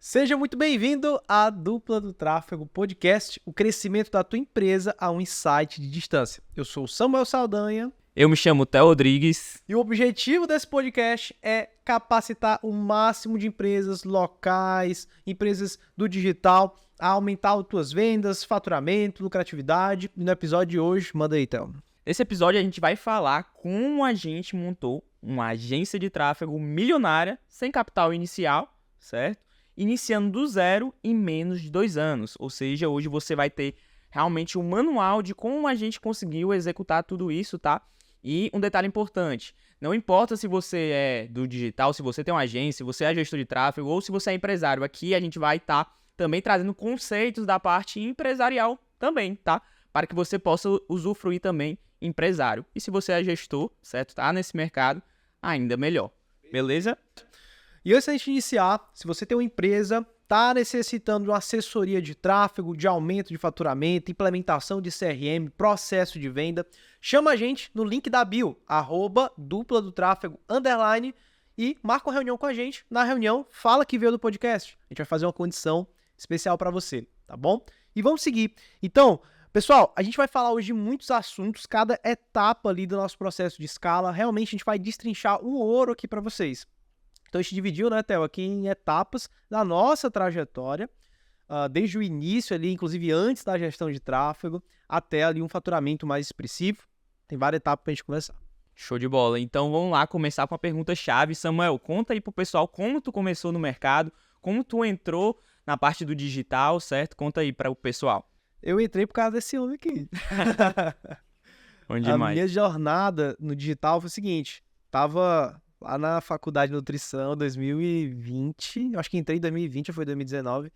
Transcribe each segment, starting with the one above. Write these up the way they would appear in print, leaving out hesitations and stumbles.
Seja muito bem-vindo à Dupla do Tráfego Podcast, o crescimento da tua empresa a um insight de distância. Eu sou o Samuel Saldanha. Eu me chamo Theo Rodrigues. E o objetivo desse podcast é capacitar o máximo de empresas locais, empresas do digital, a aumentar as tuas vendas, faturamento, lucratividade. E no episódio de hoje, manda aí, Theo. Nesse episódio a gente vai falar como a gente montou uma agência de tráfego milionária sem capital inicial, certo? Iniciando do zero em menos de 2 anos. Ou seja, hoje você vai ter realmente um manual de como a gente conseguiu executar tudo isso, tá? E um detalhe importante, não importa se você é do digital, se você tem uma agência, se você é gestor de tráfego ou se você é empresário, aqui a gente vai estar também trazendo conceitos da parte empresarial também, tá? Para que você possa usufruir também empresário. E se você é gestor, certo? Tá nesse mercado, ainda melhor. Beleza? E antes da gente iniciar, se você tem uma empresa, está necessitando de uma assessoria de tráfego, de aumento de faturamento, implementação de CRM, processo de venda, chama a gente no link da bio, @dupla do tráfego _ e marca uma reunião com a gente. Na reunião, fala que veio do podcast. A gente vai fazer uma condição especial para você, tá bom? E vamos seguir. Então, pessoal, a gente vai falar hoje de muitos assuntos, cada etapa ali do nosso processo de escala. Realmente a gente vai destrinchar um ouro aqui para vocês. Então a gente dividiu, né, Theo, aqui em etapas da nossa trajetória, desde o início ali, inclusive antes da gestão de tráfego, até ali um faturamento mais expressivo. Tem várias etapas pra gente conversar. Show de bola. Então vamos lá começar com a pergunta-chave. Samuel, conta aí pro pessoal como tu começou no mercado, como tu entrou na parte do digital, certo? Conta aí para o pessoal. Eu entrei por causa desse homem aqui. Bom demais. A minha jornada no digital foi o seguinte, tava lá na faculdade de nutrição, 2020, acho que entrei em 2020 ou foi 2019,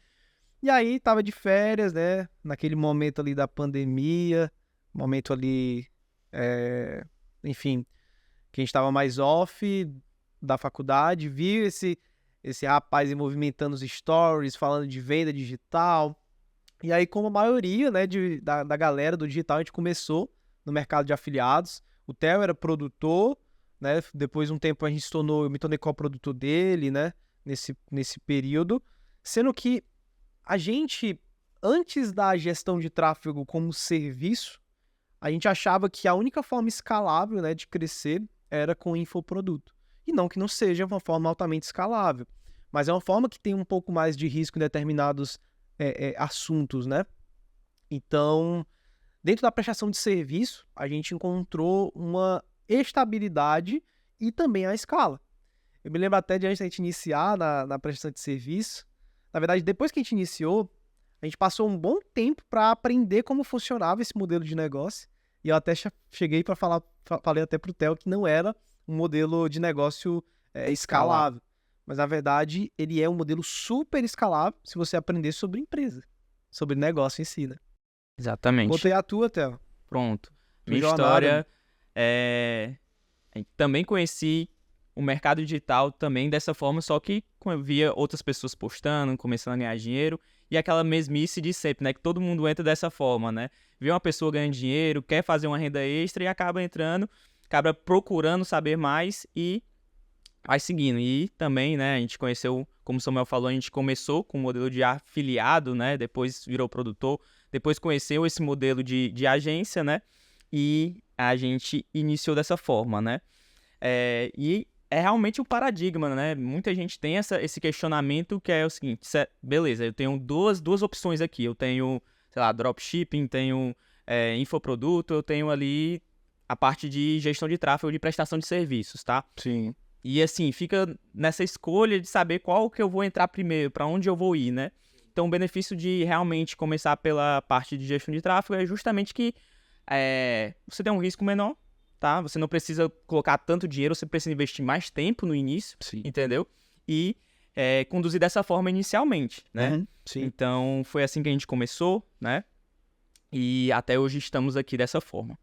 e aí tava de férias, né, naquele momento ali da pandemia, momento ali, enfim, que a gente tava mais off da faculdade, vi esse rapaz aí movimentando os stories, falando de venda digital, e aí como a maioria, né, da galera do digital, a gente começou no mercado de afiliados. O Theo era produtor, né? Depois de um tempo eu me tornei coprodutor dele, né? Nesse período. Sendo que a gente, antes da gestão de tráfego como serviço, a gente achava que a única forma escalável, né, de crescer era com infoproduto. E não que não seja uma forma altamente escalável, mas é uma forma que tem um pouco mais de risco em determinados assuntos, né? Então, dentro da prestação de serviço, a gente encontrou uma estabilidade e também a escala. Eu me lembro até de antes da gente iniciar na prestação de serviço. Na verdade, depois que a gente iniciou, a gente passou um bom tempo para aprender como funcionava esse modelo de negócio. E eu até cheguei para falei até para o Theo que não era um modelo de negócio escalável. Mas, na verdade, ele é um modelo super escalável se você aprender sobre empresa, sobre negócio em si, né? Exatamente. Contei a tua, Theo. Pronto. Minha história também conheci o mercado digital também dessa forma, só que eu via outras pessoas postando, começando a ganhar dinheiro, e aquela mesmice de sempre, né? Que todo mundo entra dessa forma, né? Vê uma pessoa ganhando dinheiro, quer fazer uma renda extra e acaba entrando, acaba procurando saber mais e vai seguindo. E também, né, a gente conheceu, como o Samuel falou, a gente começou com o modelo de afiliado, né? Depois virou produtor, depois conheceu esse modelo de agência, né? E a gente iniciou dessa forma, né? E é realmente o paradigma, né? Muita gente tem esse questionamento que é o seguinte, beleza, eu tenho duas opções aqui, eu tenho, sei lá, dropshipping, tenho infoproduto, eu tenho ali a parte de gestão de tráfego, de prestação de serviços, tá? Sim. E assim, fica nessa escolha de saber qual que eu vou entrar primeiro, para onde eu vou ir, né? Então, o benefício de realmente começar pela parte de gestão de tráfego é justamente que você tem um risco menor, tá? Você não precisa colocar tanto dinheiro, você precisa investir mais tempo no início, Sim. entendeu? E conduzir dessa forma inicialmente, né? Uhum, sim. Então, foi assim que a gente começou, né? E até hoje estamos aqui dessa forma.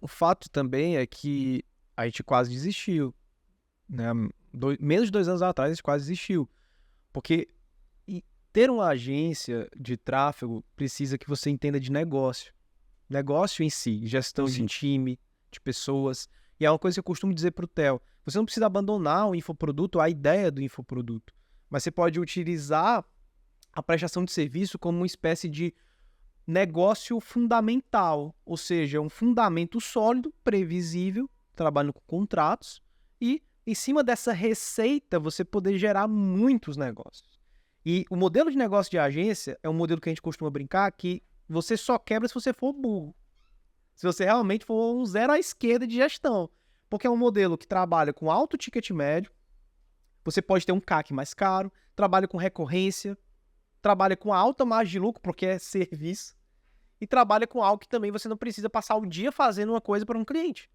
O fato também é que a gente quase desistiu, né? Menos de 2 anos atrás a gente quase desistiu. Porque ter uma agência de tráfego precisa que você entenda de negócio. Negócio em si, gestão de time, de pessoas. E é uma coisa que eu costumo dizer para o Theo. Você não precisa abandonar o infoproduto, a ideia do infoproduto. Mas você pode utilizar a prestação de serviço como uma espécie de negócio fundamental, ou seja, um fundamento sólido, previsível, trabalhando com contratos, e em cima dessa receita você poder gerar muitos negócios. E o modelo de negócio de agência é um modelo que a gente costuma brincar que você só quebra se você for burro. Se você realmente for um zero à esquerda de gestão. Porque é um modelo que trabalha com alto ticket médio, você pode ter um CAC mais caro, trabalha com recorrência, trabalha com alta margem de lucro, porque é serviço, e trabalha com algo que também você não precisa passar o dia fazendo uma coisa para um cliente.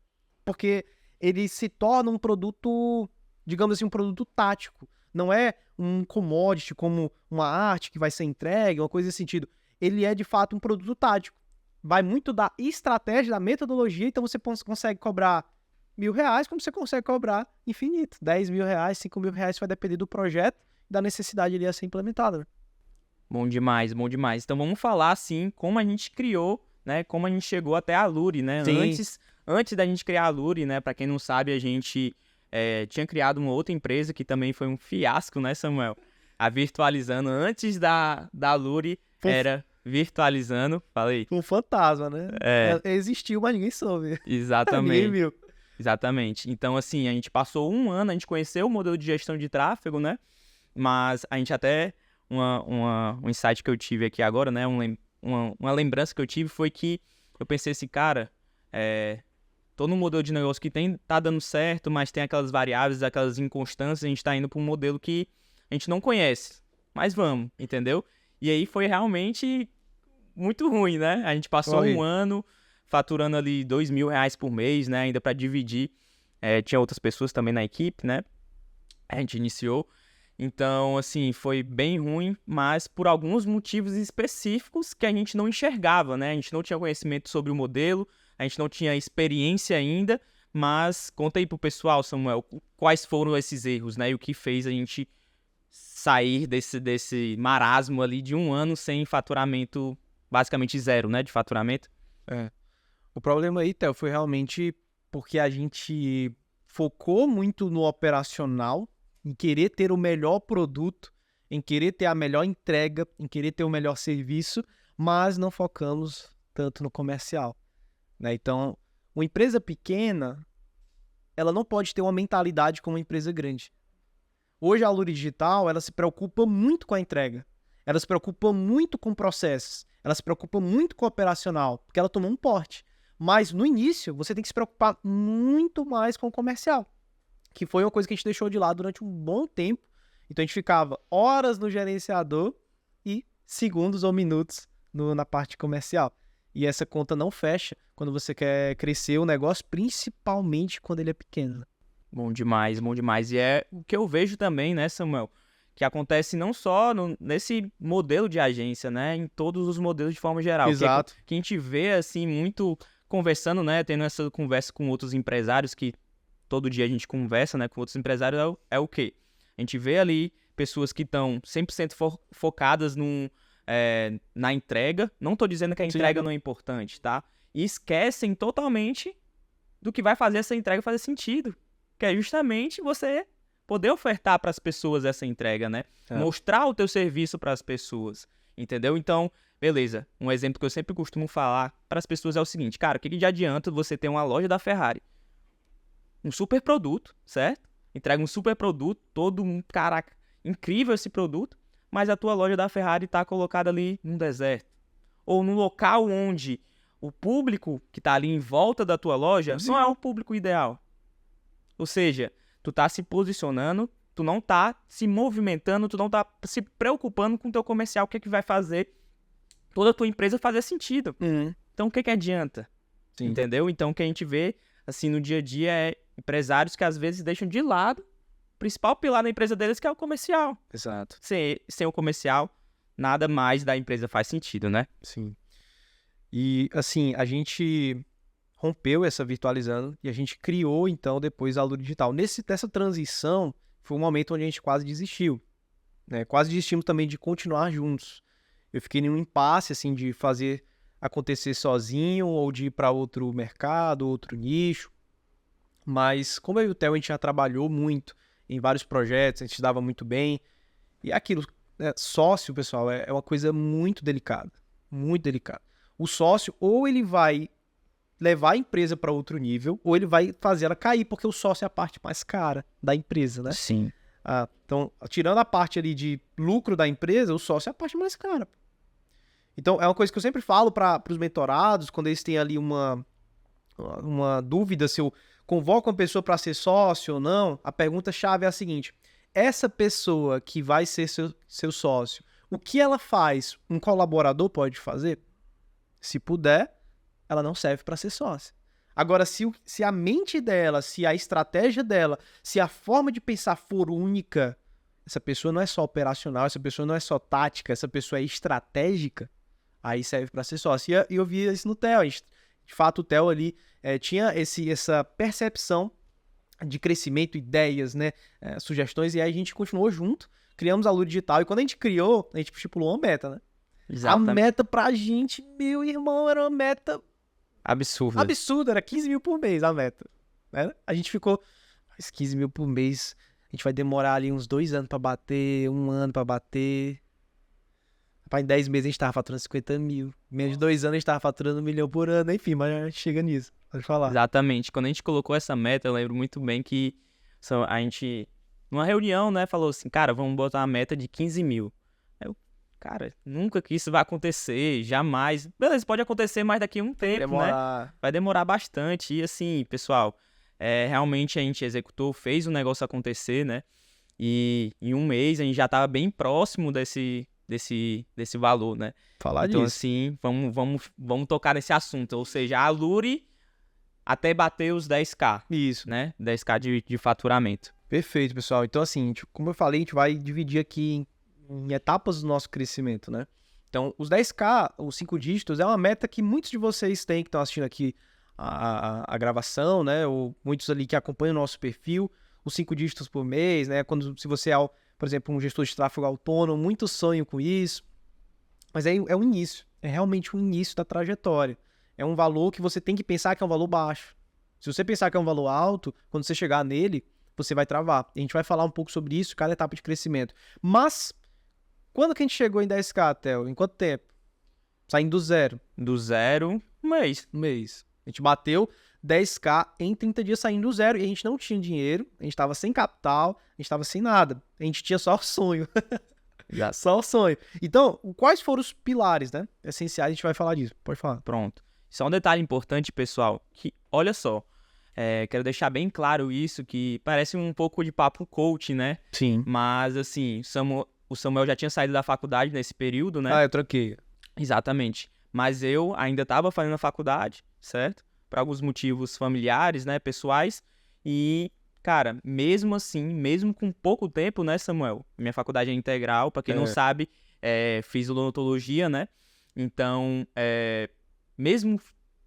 Porque ele se torna um produto, digamos assim, um produto tático. Não é um commodity como uma arte que vai ser entregue, uma coisa nesse sentido. Ele é, de fato, um produto tático. Vai muito da estratégia, da metodologia, então você consegue cobrar R$1.000, como você consegue cobrar infinito. R$10.000, R$5.000, vai depender do projeto e da necessidade ali a ser implementada, né? Bom demais, bom demais. Então vamos falar, assim, como a gente criou, né? Como a gente chegou até a Luri, né? Sim. Antes da gente criar a Luri, né? Para quem não sabe, a gente tinha criado uma outra empresa que também foi um fiasco, né, Samuel? A Virtualizando, antes da Luri, era Virtualizando, falei. Um fantasma, né? Existiu, mas ninguém soube. Exatamente. Ninguém viu. Exatamente. Então, assim, a gente passou um ano, a gente conheceu o modelo de gestão de tráfego, né? Mas a gente até... um insight que eu tive aqui agora, né? Uma lembrança que eu tive foi que eu pensei assim, cara, tô num modelo de negócio que tá dando certo, mas tem aquelas variáveis, aquelas inconstâncias, a gente tá indo para um modelo que a gente não conhece, mas vamos, entendeu? E aí foi realmente muito ruim, né? A gente passou um ano faturando ali R$2.000 por mês, né? Ainda para dividir. Tinha outras pessoas também na equipe, né? A gente iniciou. Então, assim, foi bem ruim, mas por alguns motivos específicos que a gente não enxergava, né? A gente não tinha conhecimento sobre o modelo, a gente não tinha experiência ainda, mas conta aí pro pessoal, Samuel, quais foram esses erros, né? E o que fez a gente sair desse marasmo ali de um ano sem faturamento, basicamente zero, né? De faturamento. O problema aí, Theo, foi realmente porque a gente focou muito no operacional, em querer ter o melhor produto, em querer ter a melhor entrega, em querer ter o melhor serviço, mas não focamos tanto no comercial, né? Então, uma empresa pequena, ela não pode ter uma mentalidade como uma empresa grande. Hoje a Luri Digital, ela se preocupa muito com a entrega, ela se preocupa muito com processos, ela se preocupa muito com o operacional, porque ela tomou um porte. Mas no início, você tem que se preocupar muito mais com o comercial, que foi uma coisa que a gente deixou de lado durante um bom tempo. Então a gente ficava horas no gerenciador e segundos ou minutos na parte comercial. E essa conta não fecha quando você quer crescer o negócio, principalmente quando ele é pequeno. Bom demais, bom demais. E é o que eu vejo também, né, Samuel? Que acontece não só nesse modelo de agência, né? Em todos os modelos de forma geral. Exato. Que a gente vê, assim, muito conversando, né? Tendo essa conversa com outros empresários que todo dia a gente conversa, né, com outros empresários, é o quê? A gente vê ali pessoas que estão 100% focadas na entrega. Não estou dizendo que a entrega não é importante, tá? E esquecem totalmente do que vai fazer essa entrega fazer sentido. Que é justamente você poder ofertar para as pessoas essa entrega, né? Mostrar o teu serviço para as pessoas, entendeu? Então, beleza. Um exemplo que eu sempre costumo falar para as pessoas é o seguinte, cara, o que adianta você ter uma loja da Ferrari? Um super produto, certo? Entrega um super produto, caraca, incrível esse produto, mas a tua loja da Ferrari está colocada ali num deserto. Ou num local onde o público que está ali em volta da tua loja não é o público ideal. Ou seja, tu tá se posicionando, tu não tá se movimentando, tu não tá se preocupando com o teu comercial, o que é que vai fazer toda a tua empresa fazer sentido. Então, o que adianta? Sim. Entendeu? Então, o que a gente vê, assim, no dia a dia é empresários que às vezes deixam de lado o principal pilar da empresa deles, que é o comercial. Exato. Sem o comercial, nada mais da empresa faz sentido, né? Sim. E, assim, a gente rompeu essa Virtualizando e a gente criou, então, depois a Luri Digital. Nessa transição, foi um momento onde a gente quase desistiu, né? Quase desistimos também de continuar juntos. Eu fiquei em um impasse, assim, de fazer acontecer sozinho ou de ir para outro mercado, outro nicho. Mas como eu e o Theo, a gente já trabalhou muito em vários projetos, a gente se dava muito bem. E aquilo, Sócio, pessoal, é uma coisa muito delicada. Muito delicada. O sócio, ou ele vai levar a empresa para outro nível, ou ele vai fazer ela cair, porque o sócio é a parte mais cara da empresa, né? Sim. Então, tirando a parte ali de lucro da empresa, o sócio é a parte mais cara. Então, é uma coisa que eu sempre falo para os mentorados, quando eles têm ali uma dúvida se eu convoco uma pessoa para ser sócio ou não, a pergunta-chave é a seguinte: essa pessoa que vai ser seu sócio, o que ela faz, um colaborador pode fazer? Se puder, ela não serve para ser sócia. Agora, se a mente dela, se a estratégia dela, se a forma de pensar for única, essa pessoa não é só operacional, essa pessoa não é só tática, essa pessoa é estratégica, aí serve para ser sócio. E eu vi isso no Theo. De fato, o Theo ali tinha essa percepção de crescimento, ideias, né, sugestões, e aí a gente continuou junto, criamos a Lura Digital, e quando a gente criou, a gente estipulou uma meta, né? Exatamente. A meta pra gente, meu irmão, era uma meta Absurda. era 15 mil por mês a meta, né? A gente ficou, mas 15 mil por mês, a gente vai demorar ali uns 2 anos pra bater, 1 ano pra bater. Em 10 meses a gente tava faturando 50 mil. Menos de 2 anos a gente tava faturando 1 milhão por ano. Enfim, mas a gente chega nisso. Pode falar. Exatamente. Quando a gente colocou essa meta, eu lembro muito bem que a gente, numa reunião, né, falou assim, cara, vamos botar uma meta de 15 mil. Eu, cara, nunca que isso vai acontecer, jamais. Beleza, pode acontecer mais daqui a um tempo, né? Vai demorar bastante. E assim, pessoal, realmente a gente executou, fez o negócio acontecer, né? E em um mês a gente já tava bem próximo desse valor, né? Falar então, disso. assim, vamos tocar nesse assunto. Ou seja, a Lure até bater os 10k. Isso. Né? 10k de faturamento. Perfeito, pessoal. Então, assim, como eu falei, a gente vai dividir aqui em etapas do nosso crescimento, né? Então, os 10k, os 5 dígitos, é uma meta que muitos de vocês têm que estão assistindo aqui a gravação, né? Ou muitos ali que acompanham o nosso perfil, os 5 dígitos por mês, né? Se você é, por exemplo, um gestor de tráfego autônomo, muito sonho com isso. Mas é o início. É realmente o início da trajetória. É um valor que você tem que pensar que é um valor baixo. Se você pensar que é um valor alto, quando você chegar nele, você vai travar. A gente vai falar um pouco sobre isso, cada etapa de crescimento. Mas, quando que a gente chegou em 10k, Theo? Em quanto tempo? Saindo do zero. Do zero, um mês. Um mês. A gente bateu 10k em 30 dias saindo do zero. E a gente não tinha dinheiro, a gente tava sem capital, a gente tava sem nada. A gente tinha só o sonho. Só o sonho. Então, quais foram os pilares, né? Essenciais, a gente vai falar disso. Pode falar. Pronto. Só um detalhe importante, pessoal, que, olha só, quero deixar bem claro isso, que parece um pouco de papo coach, né? Sim. Mas, assim, o Samuel já tinha saído da faculdade nesse período, né? Eu troquei. Exatamente. Mas eu ainda estava fazendo a faculdade, certo? Por alguns motivos familiares, né, pessoais. E, cara, mesmo assim, mesmo com pouco tempo, né, Samuel? Minha faculdade é integral, para quem não sabe, fiz odontologia, né? Então, mesmo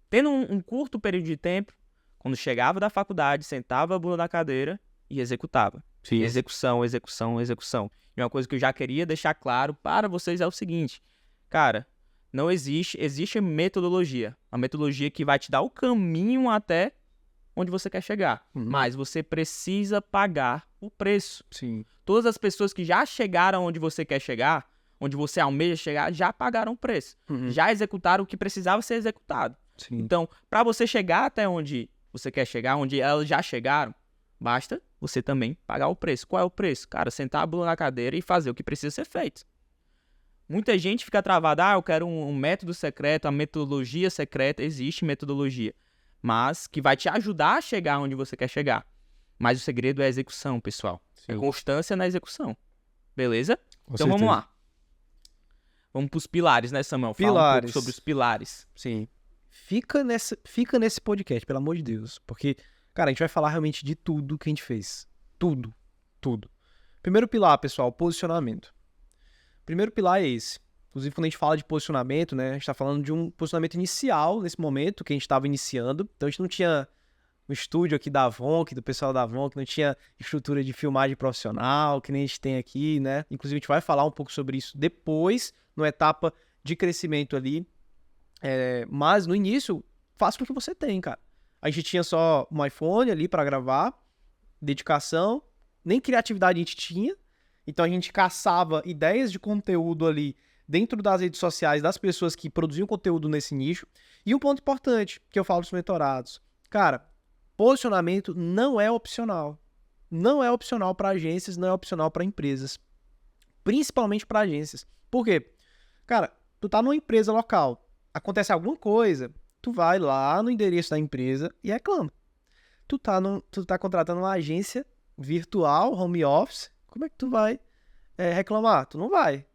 tendo um curto período de tempo, quando chegava da faculdade, sentava a bunda na cadeira e executava. Sim. Execução. E uma coisa que eu já queria deixar claro para vocês é o seguinte, cara, não existe metodologia. A metodologia que vai te dar o caminho até onde você quer chegar. Mas você precisa pagar o preço. Sim. Todas as pessoas que já chegaram onde você quer chegar, onde você almeja chegar, já pagaram o preço. Já executaram o que precisava ser executado. Sim. Então, para você chegar até onde você quer chegar, onde elas já chegaram, basta você também pagar o preço. Qual é o preço? Cara, sentar a bunda na cadeira e fazer o que precisa ser feito. Muita gente fica travada, eu quero um método secreto, a metodologia secreta, existe metodologia, mas que vai te ajudar a chegar onde você quer chegar. Mas o segredo é a execução, pessoal. Sim. É constância na execução. Beleza? Então vamos lá. Vamos para os pilares, né, Samuel? Fala um pouco sobre os pilares. Sim. Fica nesse podcast, pelo amor de Deus. Porque, cara, a gente vai falar realmente de tudo que a gente fez. Tudo. Primeiro pilar, pessoal, posicionamento. Primeiro pilar é esse. Inclusive, quando a gente fala de posicionamento, né, a gente tá falando de um posicionamento inicial nesse momento, que a gente estava iniciando. Então, a gente não tinha um estúdio aqui da Avon, do pessoal da Avon, que não tinha estrutura de filmagem profissional, que nem a gente tem aqui, né? Inclusive, a gente vai falar um pouco sobre isso depois, numa etapa de crescimento ali. Mas, no início, faça com o que você tem, cara. A gente tinha só um iPhone ali para gravar, dedicação, nem criatividade a gente tinha. Então a gente caçava ideias de conteúdo ali dentro das redes sociais das pessoas que produziam conteúdo nesse nicho. E um ponto importante que eu falo para os mentorados. Cara, posicionamento não é opcional. Não é opcional para agências, não é opcional para empresas. Principalmente para agências. Por quê? Cara, tu tá numa empresa local, acontece alguma coisa, tu vai lá no endereço da empresa e reclama. Tu tá contratando uma agência virtual, home office, como é que tu vai reclamar? Tu não vai.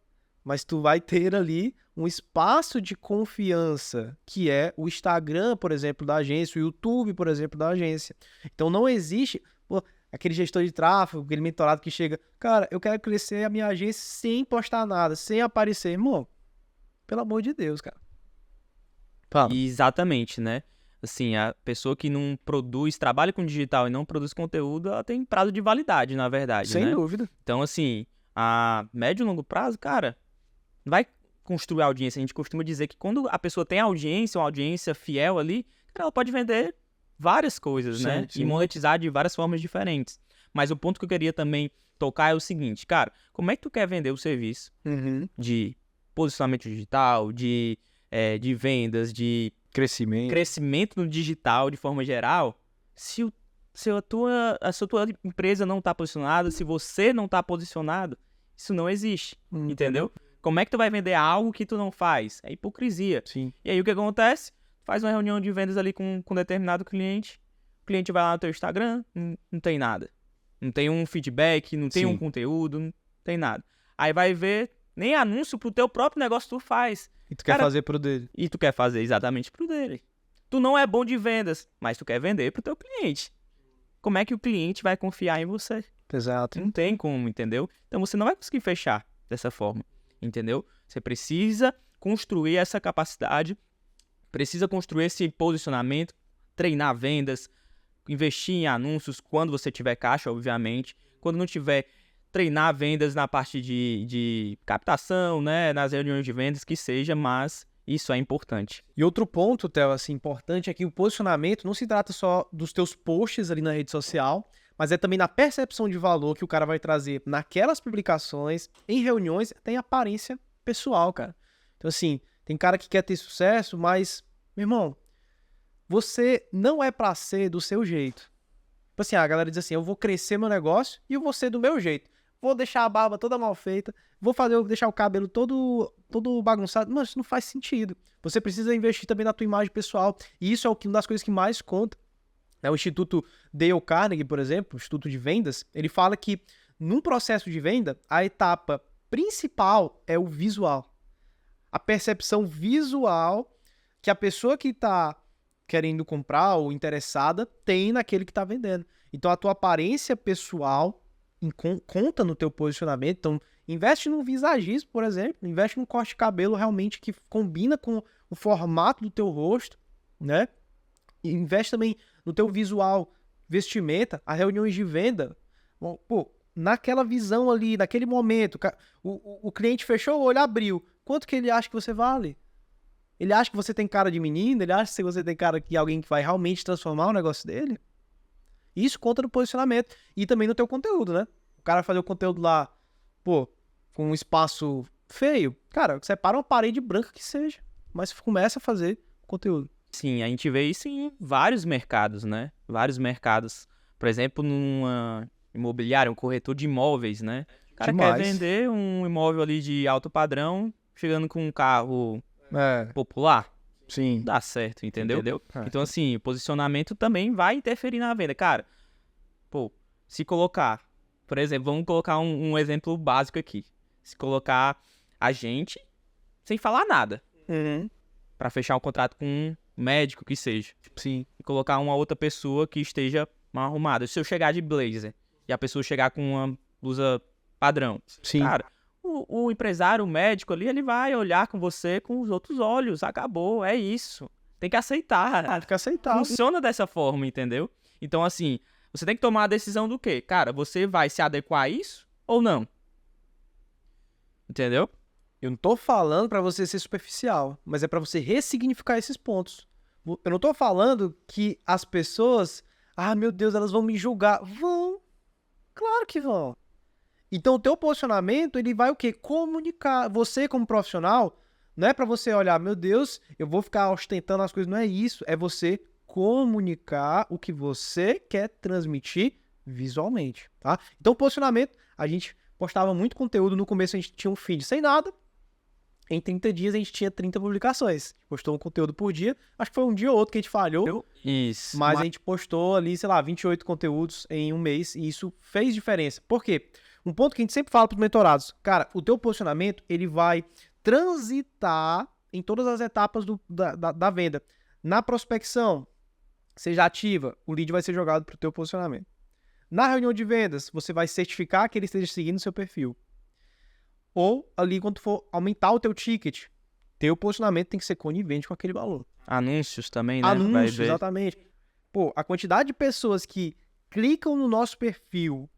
Mas tu vai ter ali um espaço de confiança, que é o Instagram, por exemplo, da agência, o YouTube, por exemplo, da agência. Então não existe aquele gestor de tráfego, aquele mentorado que chega, cara, eu quero crescer a minha agência sem postar nada, sem aparecer. Irmão, pelo amor de Deus, cara. Fala. Exatamente, né? Assim, a pessoa que não produz, trabalha com digital e não produz conteúdo, ela tem prazo de validade, na verdade, Sem né? dúvida. Então, assim, a médio e longo prazo, cara, vai construir audiência. A gente costuma dizer que quando a pessoa tem audiência, uma audiência fiel ali, cara, ela pode vender várias coisas, Sim, né? sim. E monetizar de várias formas diferentes. Mas o ponto que eu queria também tocar é o seguinte, cara, como é que tu quer vender o serviço de posicionamento digital, de vendas, de crescimento no digital de forma geral, se a tua empresa não está posicionada, se você não está posicionado, isso não existe, entendeu? Como é que tu vai vender algo que tu não faz? É hipocrisia. Sim. E aí o que acontece? Faz uma reunião de vendas ali com determinado cliente, o cliente vai lá no teu Instagram, não tem nada. Não tem um feedback, não tem um conteúdo, não tem nada. Aí vai ver, nem anúncio pro teu próprio negócio tu faz. E tu quer fazer pro dele. E tu quer fazer exatamente pro dele. Tu não é bom de vendas, mas tu quer vender pro teu cliente. Como é que o cliente vai confiar em você? Exato. Não tem como, entendeu? Então você não vai conseguir fechar dessa forma, entendeu? Você precisa construir essa capacidade, precisa construir esse posicionamento, treinar vendas, investir em anúncios quando você tiver caixa, obviamente. Quando não tiver, treinar vendas na parte de captação, né? Nas reuniões de vendas, que seja, mas isso é importante. E outro ponto, Theo, assim, importante é que o posicionamento não se trata só dos teus posts ali na rede social, mas é também na percepção de valor que o cara vai trazer naquelas publicações, em reuniões, tem aparência pessoal, cara. Então, assim, tem cara que quer ter sucesso, mas, meu irmão, você não é pra ser do seu jeito. Tipo assim, a galera diz assim, eu vou crescer meu negócio e eu vou ser do meu jeito. Vou deixar a barba toda mal feita, vou deixar o cabelo todo bagunçado. Mano, isso não faz sentido. Você precisa investir também na tua imagem pessoal. E isso é uma das coisas que mais conta. O Instituto Dale Carnegie, por exemplo, o Instituto de Vendas, ele fala que num processo de venda, a etapa principal é o visual. A percepção visual que a pessoa que está querendo comprar ou interessada tem naquele que está vendendo. Então a tua aparência pessoal conta no teu posicionamento. Então investe num visagismo, por exemplo, investe num corte de cabelo realmente que combina com o formato do teu rosto, né? E investe também no teu visual, vestimenta, as reuniões de venda. Pô, naquela visão ali, naquele momento, o cliente fechou o olho, abriu. Quanto que ele acha que você vale? Ele acha que você tem cara de menino? Ele acha que você tem cara de alguém que vai realmente transformar o negócio dele? Isso conta no posicionamento e também no teu conteúdo, né? O cara fazer o conteúdo lá, pô, com um espaço feio, cara, separa uma parede branca que seja, mas começa a fazer conteúdo. Sim, a gente vê isso em vários mercados, né? Vários mercados. Por exemplo, numa imobiliária, um corretor de imóveis, né? O cara quer vender um imóvel ali de alto padrão, chegando com um carro popular. Sim. Dá certo, entendeu? Então, assim, o posicionamento também vai interferir na venda. Cara, pô, se colocar, por exemplo, vamos colocar um exemplo básico aqui. Se colocar a gente sem falar nada. Pra fechar um contrato com um médico que seja. Sim. E colocar uma outra pessoa que esteja mal arrumada. Se eu chegar de blazer e a pessoa chegar com uma blusa padrão. Sim. Cara, o empresário, o médico ali, ele vai olhar com você com os outros olhos. Acabou, é isso. Tem que aceitar. Tem que aceitar. Funciona dessa forma, entendeu? Então, assim, você tem que tomar a decisão do quê? Cara, você vai se adequar a isso ou não? Entendeu? Eu não tô falando pra você ser superficial, mas é pra você ressignificar esses pontos. Eu não tô falando que as pessoas, meu Deus, elas vão me julgar. Vão. Claro que vão. Então, o teu posicionamento, ele vai o quê? Comunicar. Você, como profissional, não é para você olhar, meu Deus, eu vou ficar ostentando as coisas. Não é isso. É você comunicar o que você quer transmitir visualmente, tá? Então, posicionamento, a gente postava muito conteúdo. No começo, a gente tinha um feed sem nada. Em 30 dias, a gente tinha 30 publicações. Postou um conteúdo por dia. Acho que foi um dia ou outro que a gente falhou. Isso. Mas a gente postou ali, sei lá, 28 conteúdos em um mês. E isso fez diferença. Por quê? Um ponto que a gente sempre fala para os mentorados. Cara, o teu posicionamento, ele vai transitar em todas as etapas da venda. Na prospecção, seja ativa, o lead vai ser jogado para o teu posicionamento. Na reunião de vendas, você vai certificar que ele esteja seguindo o seu perfil. Ou ali, quando for aumentar o teu ticket, teu posicionamento tem que ser conivente com aquele valor. Anúncios também, né? Anúncios, exatamente. Pô, a quantidade de pessoas que clicam no nosso perfil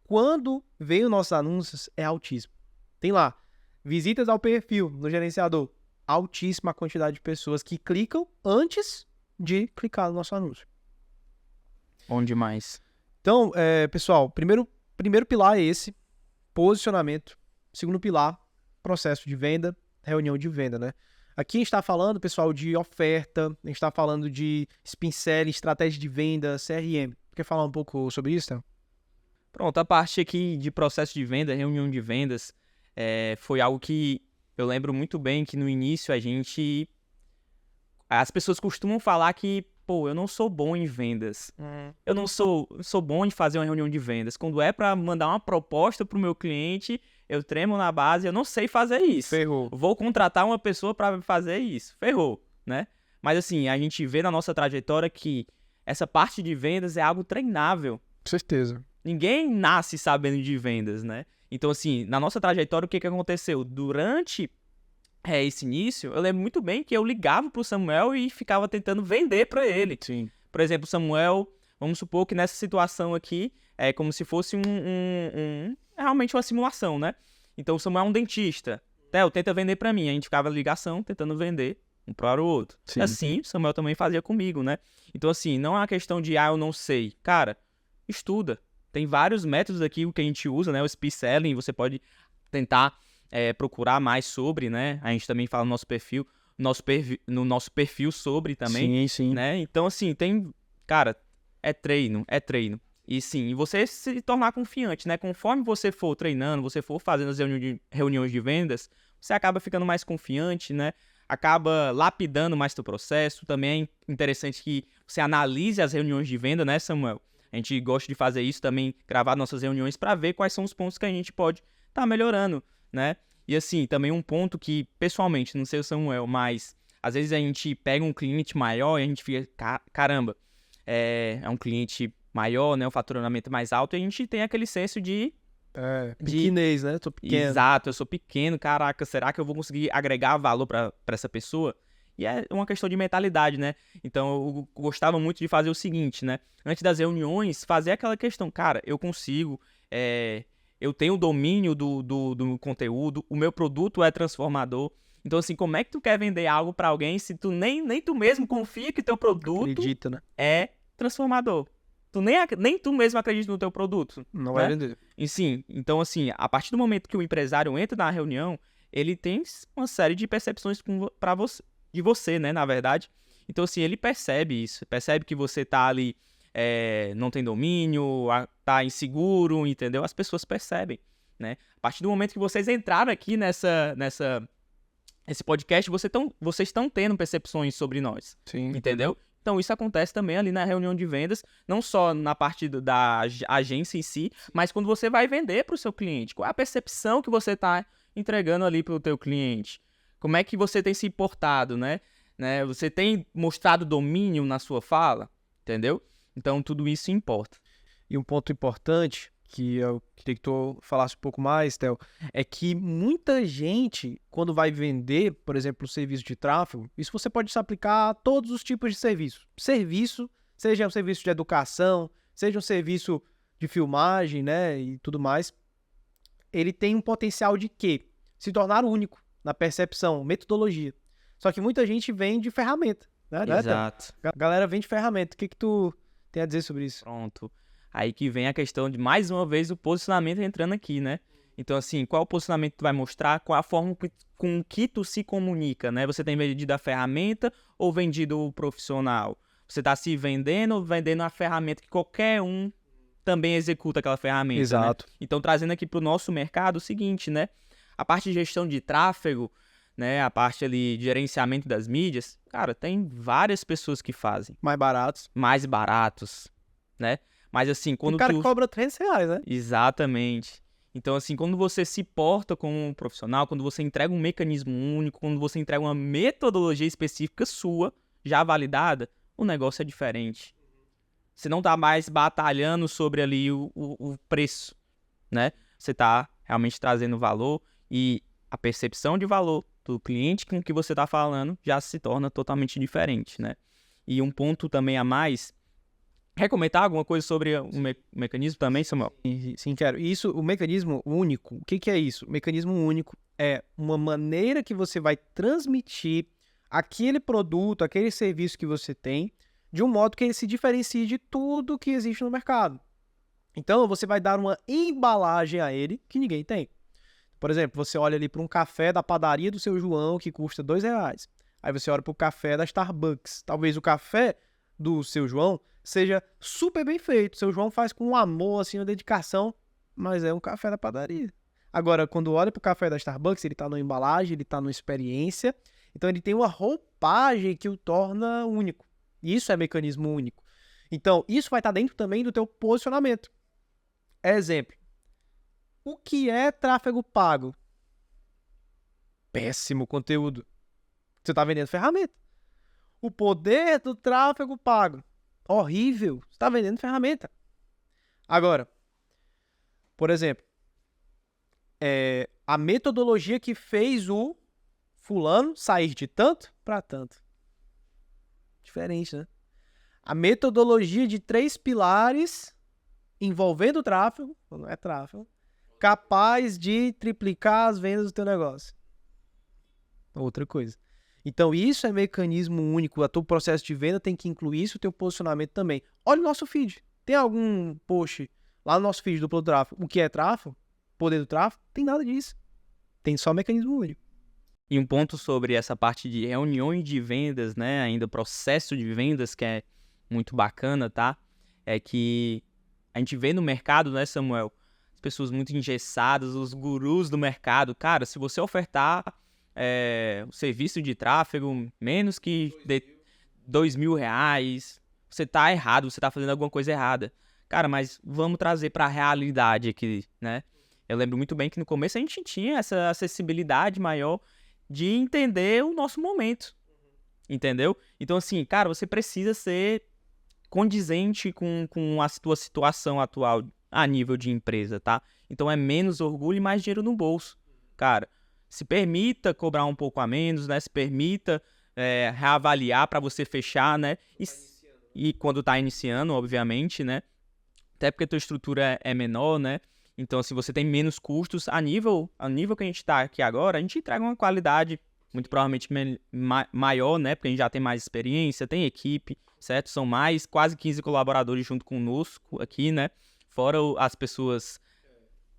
quando veem os nossos anúncios é altíssima. Tem lá, visitas ao perfil no gerenciador. Altíssima a quantidade de pessoas que clicam antes de clicar no nosso anúncio. Bom demais. Então, pessoal, primeiro pilar é esse, posicionamento. Segundo pilar, processo de venda, reunião de venda, né? Aqui a gente está falando, pessoal, de oferta, a gente está falando de spin selling, estratégia de venda, CRM. Quer falar um pouco sobre isso, Théo? Pronto, a parte aqui de processo de venda, reunião de vendas, foi algo que eu lembro muito bem que no início as pessoas costumam falar que, pô, eu não sou bom em vendas. Eu não sou bom em fazer uma reunião de vendas. Quando é para mandar uma proposta para o meu cliente, eu tremo na base, eu não sei fazer isso. Ferrou. Vou contratar uma pessoa para fazer isso. Ferrou, né? Mas assim, a gente vê na nossa trajetória que essa parte de vendas é algo treinável. Com certeza. Ninguém nasce sabendo de vendas, né? Então assim, na nossa trajetória, o que aconteceu? Durante esse início, eu lembro muito bem que eu ligava pro Samuel e ficava tentando vender para ele. Sim. Por exemplo, Samuel, vamos supor que nessa situação aqui é como se fosse realmente uma simulação, né? Então o Samuel é um dentista. Theo, tenta vender para mim. A gente ficava ligação, tentando vender um para o outro. Sim. Assim, o Samuel também fazia comigo, né? Então assim, não é uma questão de, eu não sei. Cara, estuda. Tem vários métodos aqui que a gente usa, né? O speed selling, você pode tentar procurar mais sobre, né? A gente também fala no nosso perfil, no nosso perfil sobre também. Sim, sim. Né? Então, assim, cara, é treino. E sim, você se tornar confiante, né? Conforme você for treinando, você for fazendo as reuniões de vendas, você acaba ficando mais confiante, né? Acaba lapidando mais teu processo. Também é interessante que você analise as reuniões de venda, né, Samuel? A gente gosta de fazer isso também, gravar nossas reuniões para ver quais são os pontos que a gente pode estar melhorando, né? E assim, também um ponto que, pessoalmente, não sei o Samuel, mas às vezes a gente pega um cliente maior e a gente fica, caramba, é um cliente maior, né? O faturamento mais alto, e a gente tem aquele senso de pequenez, né? Eu tô pequeno. Exato, eu sou pequeno, caraca, será que eu vou conseguir agregar valor para essa pessoa? E é uma questão de mentalidade, né? Então eu gostava muito de fazer o seguinte, né? Antes das reuniões, fazer aquela questão, cara, eu consigo, eu tenho domínio do conteúdo, o meu produto é transformador. Então, assim, como é que tu quer vender algo pra alguém se tu nem tu mesmo confia que teu produto Acredita, né? é transformador? Tu nem tu mesmo acredita no teu produto. Não né? vai vender. E sim, então, assim, a partir do momento que o empresário entra na reunião, ele tem uma série de percepções de você, né, na verdade. Então, assim, ele percebe isso, percebe que você tá ali, não tem domínio, tá inseguro, entendeu? As pessoas percebem, né? A partir do momento que vocês entraram aqui esse podcast, vocês estão tendo percepções sobre nós, Sim. entendeu? Então, isso acontece também ali na reunião de vendas, não só na parte da agência em si, mas quando você vai vender para o seu cliente. Qual é a percepção que você está entregando ali para o teu cliente? Como é que você tem se portado, né? Você tem mostrado domínio na sua fala, entendeu? Então, tudo isso importa. E um ponto importante, que eu queria que tu falasse um pouco mais, Theo, é que muita gente, quando vai vender, por exemplo, o serviço de tráfego, isso você pode se aplicar a todos os tipos de serviço. Serviço, seja um serviço de educação, seja um serviço de filmagem, né, e tudo mais, ele tem um potencial de quê? Se tornar único na percepção, metodologia. Só que muita gente vende ferramenta, né? Exato. A galera vende ferramenta. O que tu tem a dizer sobre isso? Pronto. Aí que vem a questão de, mais uma vez, o posicionamento entrando aqui, né? Então, assim, qual o posicionamento que tu vai mostrar, qual a forma com que tu se comunica, né? Você tem vendido a ferramenta ou vendido o profissional? Você está se vendendo ou vendendo a ferramenta que qualquer um também executa aquela ferramenta, Exato. né? Então, trazendo aqui para o nosso mercado o seguinte, né? A parte de gestão de tráfego, né? A parte ali de gerenciamento das mídias, cara, tem várias pessoas que fazem. Mais baratos. Mais baratos, né? Mas assim, quando Tem cara que cobra R$300, né? Exatamente. Então, assim, quando você se porta como um profissional, quando você entrega um mecanismo único, quando você entrega uma metodologia específica sua, já validada, o negócio é diferente. Você não tá mais batalhando sobre ali o preço, né? Você tá realmente trazendo valor e a percepção de valor do cliente com que você tá falando já se torna totalmente diferente, né? E um ponto também a mais, quer comentar alguma coisa sobre o mecanismo também, Samuel? Sim, quero. Isso, o mecanismo único, o que que é isso? O mecanismo único é uma maneira que você vai transmitir aquele produto, aquele serviço que você tem, de um modo que ele se diferencie de tudo que existe no mercado. Então, você vai dar uma embalagem a ele que ninguém tem. Por exemplo, você olha ali para um café da padaria do seu João que custa R$2. Aí você olha para o café da Starbucks. Talvez o café do seu João seja super bem feito. Seu João faz com amor, assim, uma dedicação, mas é um café da padaria. Agora, quando olha para o café da Starbucks, ele está numa embalagem, ele está numa experiência, então ele tem uma roupagem que o torna único. Isso é mecanismo único. Então, isso vai estar dentro também do teu posicionamento. Exemplo. O que é tráfego pago? Péssimo conteúdo. Você está vendendo ferramenta. O poder do tráfego pago. Horrível. Você está vendendo ferramenta. Agora, por exemplo, a metodologia que fez o fulano sair de tanto para tanto. Diferente, né? A metodologia de 3 pilares envolvendo o tráfego, não é tráfego, capaz de triplicar as vendas do teu negócio. Outra coisa. Então, isso é mecanismo único. O teu processo de venda tem que incluir isso, o teu posicionamento também. Olha o nosso feed. Tem algum post lá no nosso feed do Plano do Tráfego? O que é tráfego? Poder do tráfego? Tem nada disso. Tem só mecanismo único. E um ponto sobre essa parte de reuniões de vendas, né? Ainda o processo de vendas, que é muito bacana, tá? É que a gente vê no mercado, né, Samuel? As pessoas muito engessadas, os gurus do mercado. Cara, se você ofertar o serviço de tráfego menos que R$2.000, você tá errado, você tá fazendo alguma coisa errada. Cara, mas vamos trazer pra realidade aqui, né? Eu lembro muito bem que no começo a gente tinha essa acessibilidade maior de entender o nosso momento, entendeu? Então, assim, cara, você precisa ser condizente com a tua situação atual a nível de empresa, tá? Então, é menos orgulho e mais dinheiro no bolso. Cara, se permita cobrar um pouco a menos, né? Se permita reavaliar para você fechar, né? E quando tá iniciando, obviamente, né? Até porque a tua estrutura é menor, né? Então, se você tem menos custos, a nível que a gente está aqui agora, a gente entrega uma qualidade muito provavelmente maior, né? Porque a gente já tem mais experiência, tem equipe, certo? São mais quase 15 colaboradores junto conosco aqui, né? Fora as pessoas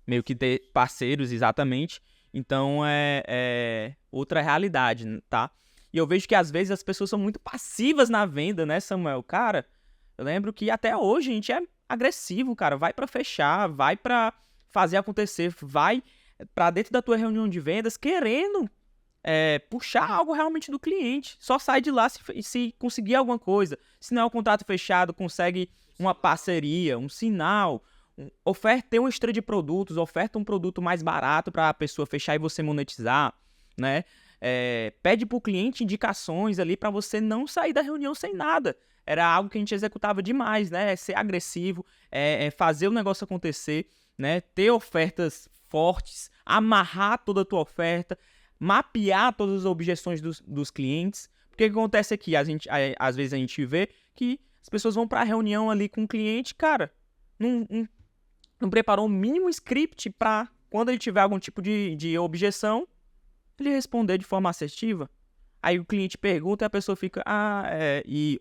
meio que parceiros, exatamente. Então, é outra realidade, tá? E eu vejo que às vezes as pessoas são muito passivas na venda, né, Samuel? Cara, eu lembro que até hoje a gente é agressivo, cara. Vai pra fechar, vai pra fazer acontecer, vai pra dentro da tua reunião de vendas querendo puxar algo realmente do cliente. Só sai de lá se conseguir alguma coisa. Se não é um contrato fechado, consegue uma parceria, um sinal, tem uma esteira de produtos, oferta um produto mais barato para a pessoa fechar e você monetizar, né? Pede pro cliente indicações ali para você não sair da reunião sem nada. Era algo que a gente executava demais, né? Ser agressivo, fazer o negócio acontecer, né? Ter ofertas fortes, amarrar toda a tua oferta, mapear todas as objeções dos clientes. Porque o que acontece aqui? Às vezes a gente vê que as pessoas vão para a reunião ali com o cliente, cara, não preparou o mínimo script para, quando ele tiver algum tipo de objeção, ele responder de forma assertiva. Aí o cliente pergunta e a pessoa fica, e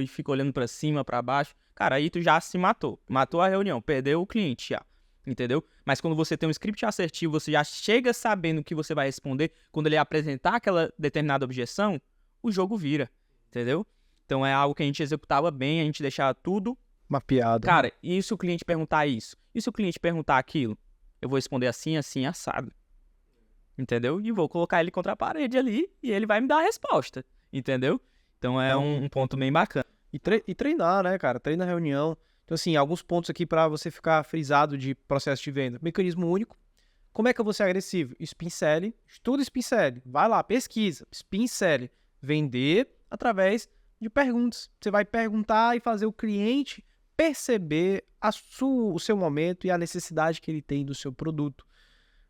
fica olhando pra cima, pra baixo. Cara, aí tu já se matou. Matou a reunião, perdeu o cliente já. Entendeu? Mas quando você tem um script assertivo, você já chega sabendo o que você vai responder. Quando ele apresentar aquela determinada objeção, o jogo vira. Entendeu? Então é algo que a gente executava bem, a gente deixava tudo. Mapeado. Cara, e se o cliente perguntar isso? E se o cliente perguntar aquilo? Eu vou responder assim, assim, assado. Entendeu? E vou colocar ele contra a parede ali e ele vai me dar a resposta. Entendeu? Então é um ponto bem bacana. E treinar, né, cara? Treina a reunião. Então, assim, alguns pontos aqui para você ficar frisado de processo de venda. Mecanismo único. Como é que eu vou ser agressivo? Spin selling. Estuda spin selling. Vai lá, pesquisa. Spin selling. Vender através de perguntas. Você vai perguntar e fazer o cliente perceber o seu momento e a necessidade que ele tem do seu produto.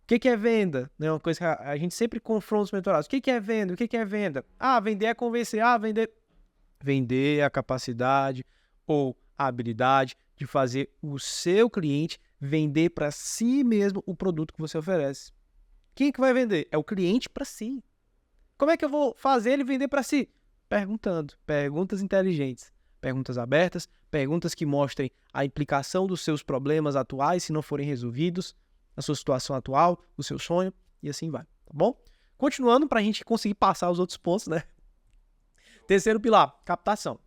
O que é venda? É uma coisa que a gente sempre confronta os mentorados. O que é venda? O que é venda? Ah, vender é convencer. Ah, vender é a capacidade ou a habilidade de fazer o seu cliente vender para si mesmo o produto que você oferece. Quem que vai vender? É o cliente para si. Como é que eu vou fazer ele vender para si? Perguntando. Perguntas inteligentes. Perguntas abertas. Perguntas que mostrem a implicação dos seus problemas atuais, se não forem resolvidos, a sua situação atual, o seu sonho, e assim vai. Tá bom? Continuando para a gente conseguir passar os outros pontos, né? Terceiro pilar, captação.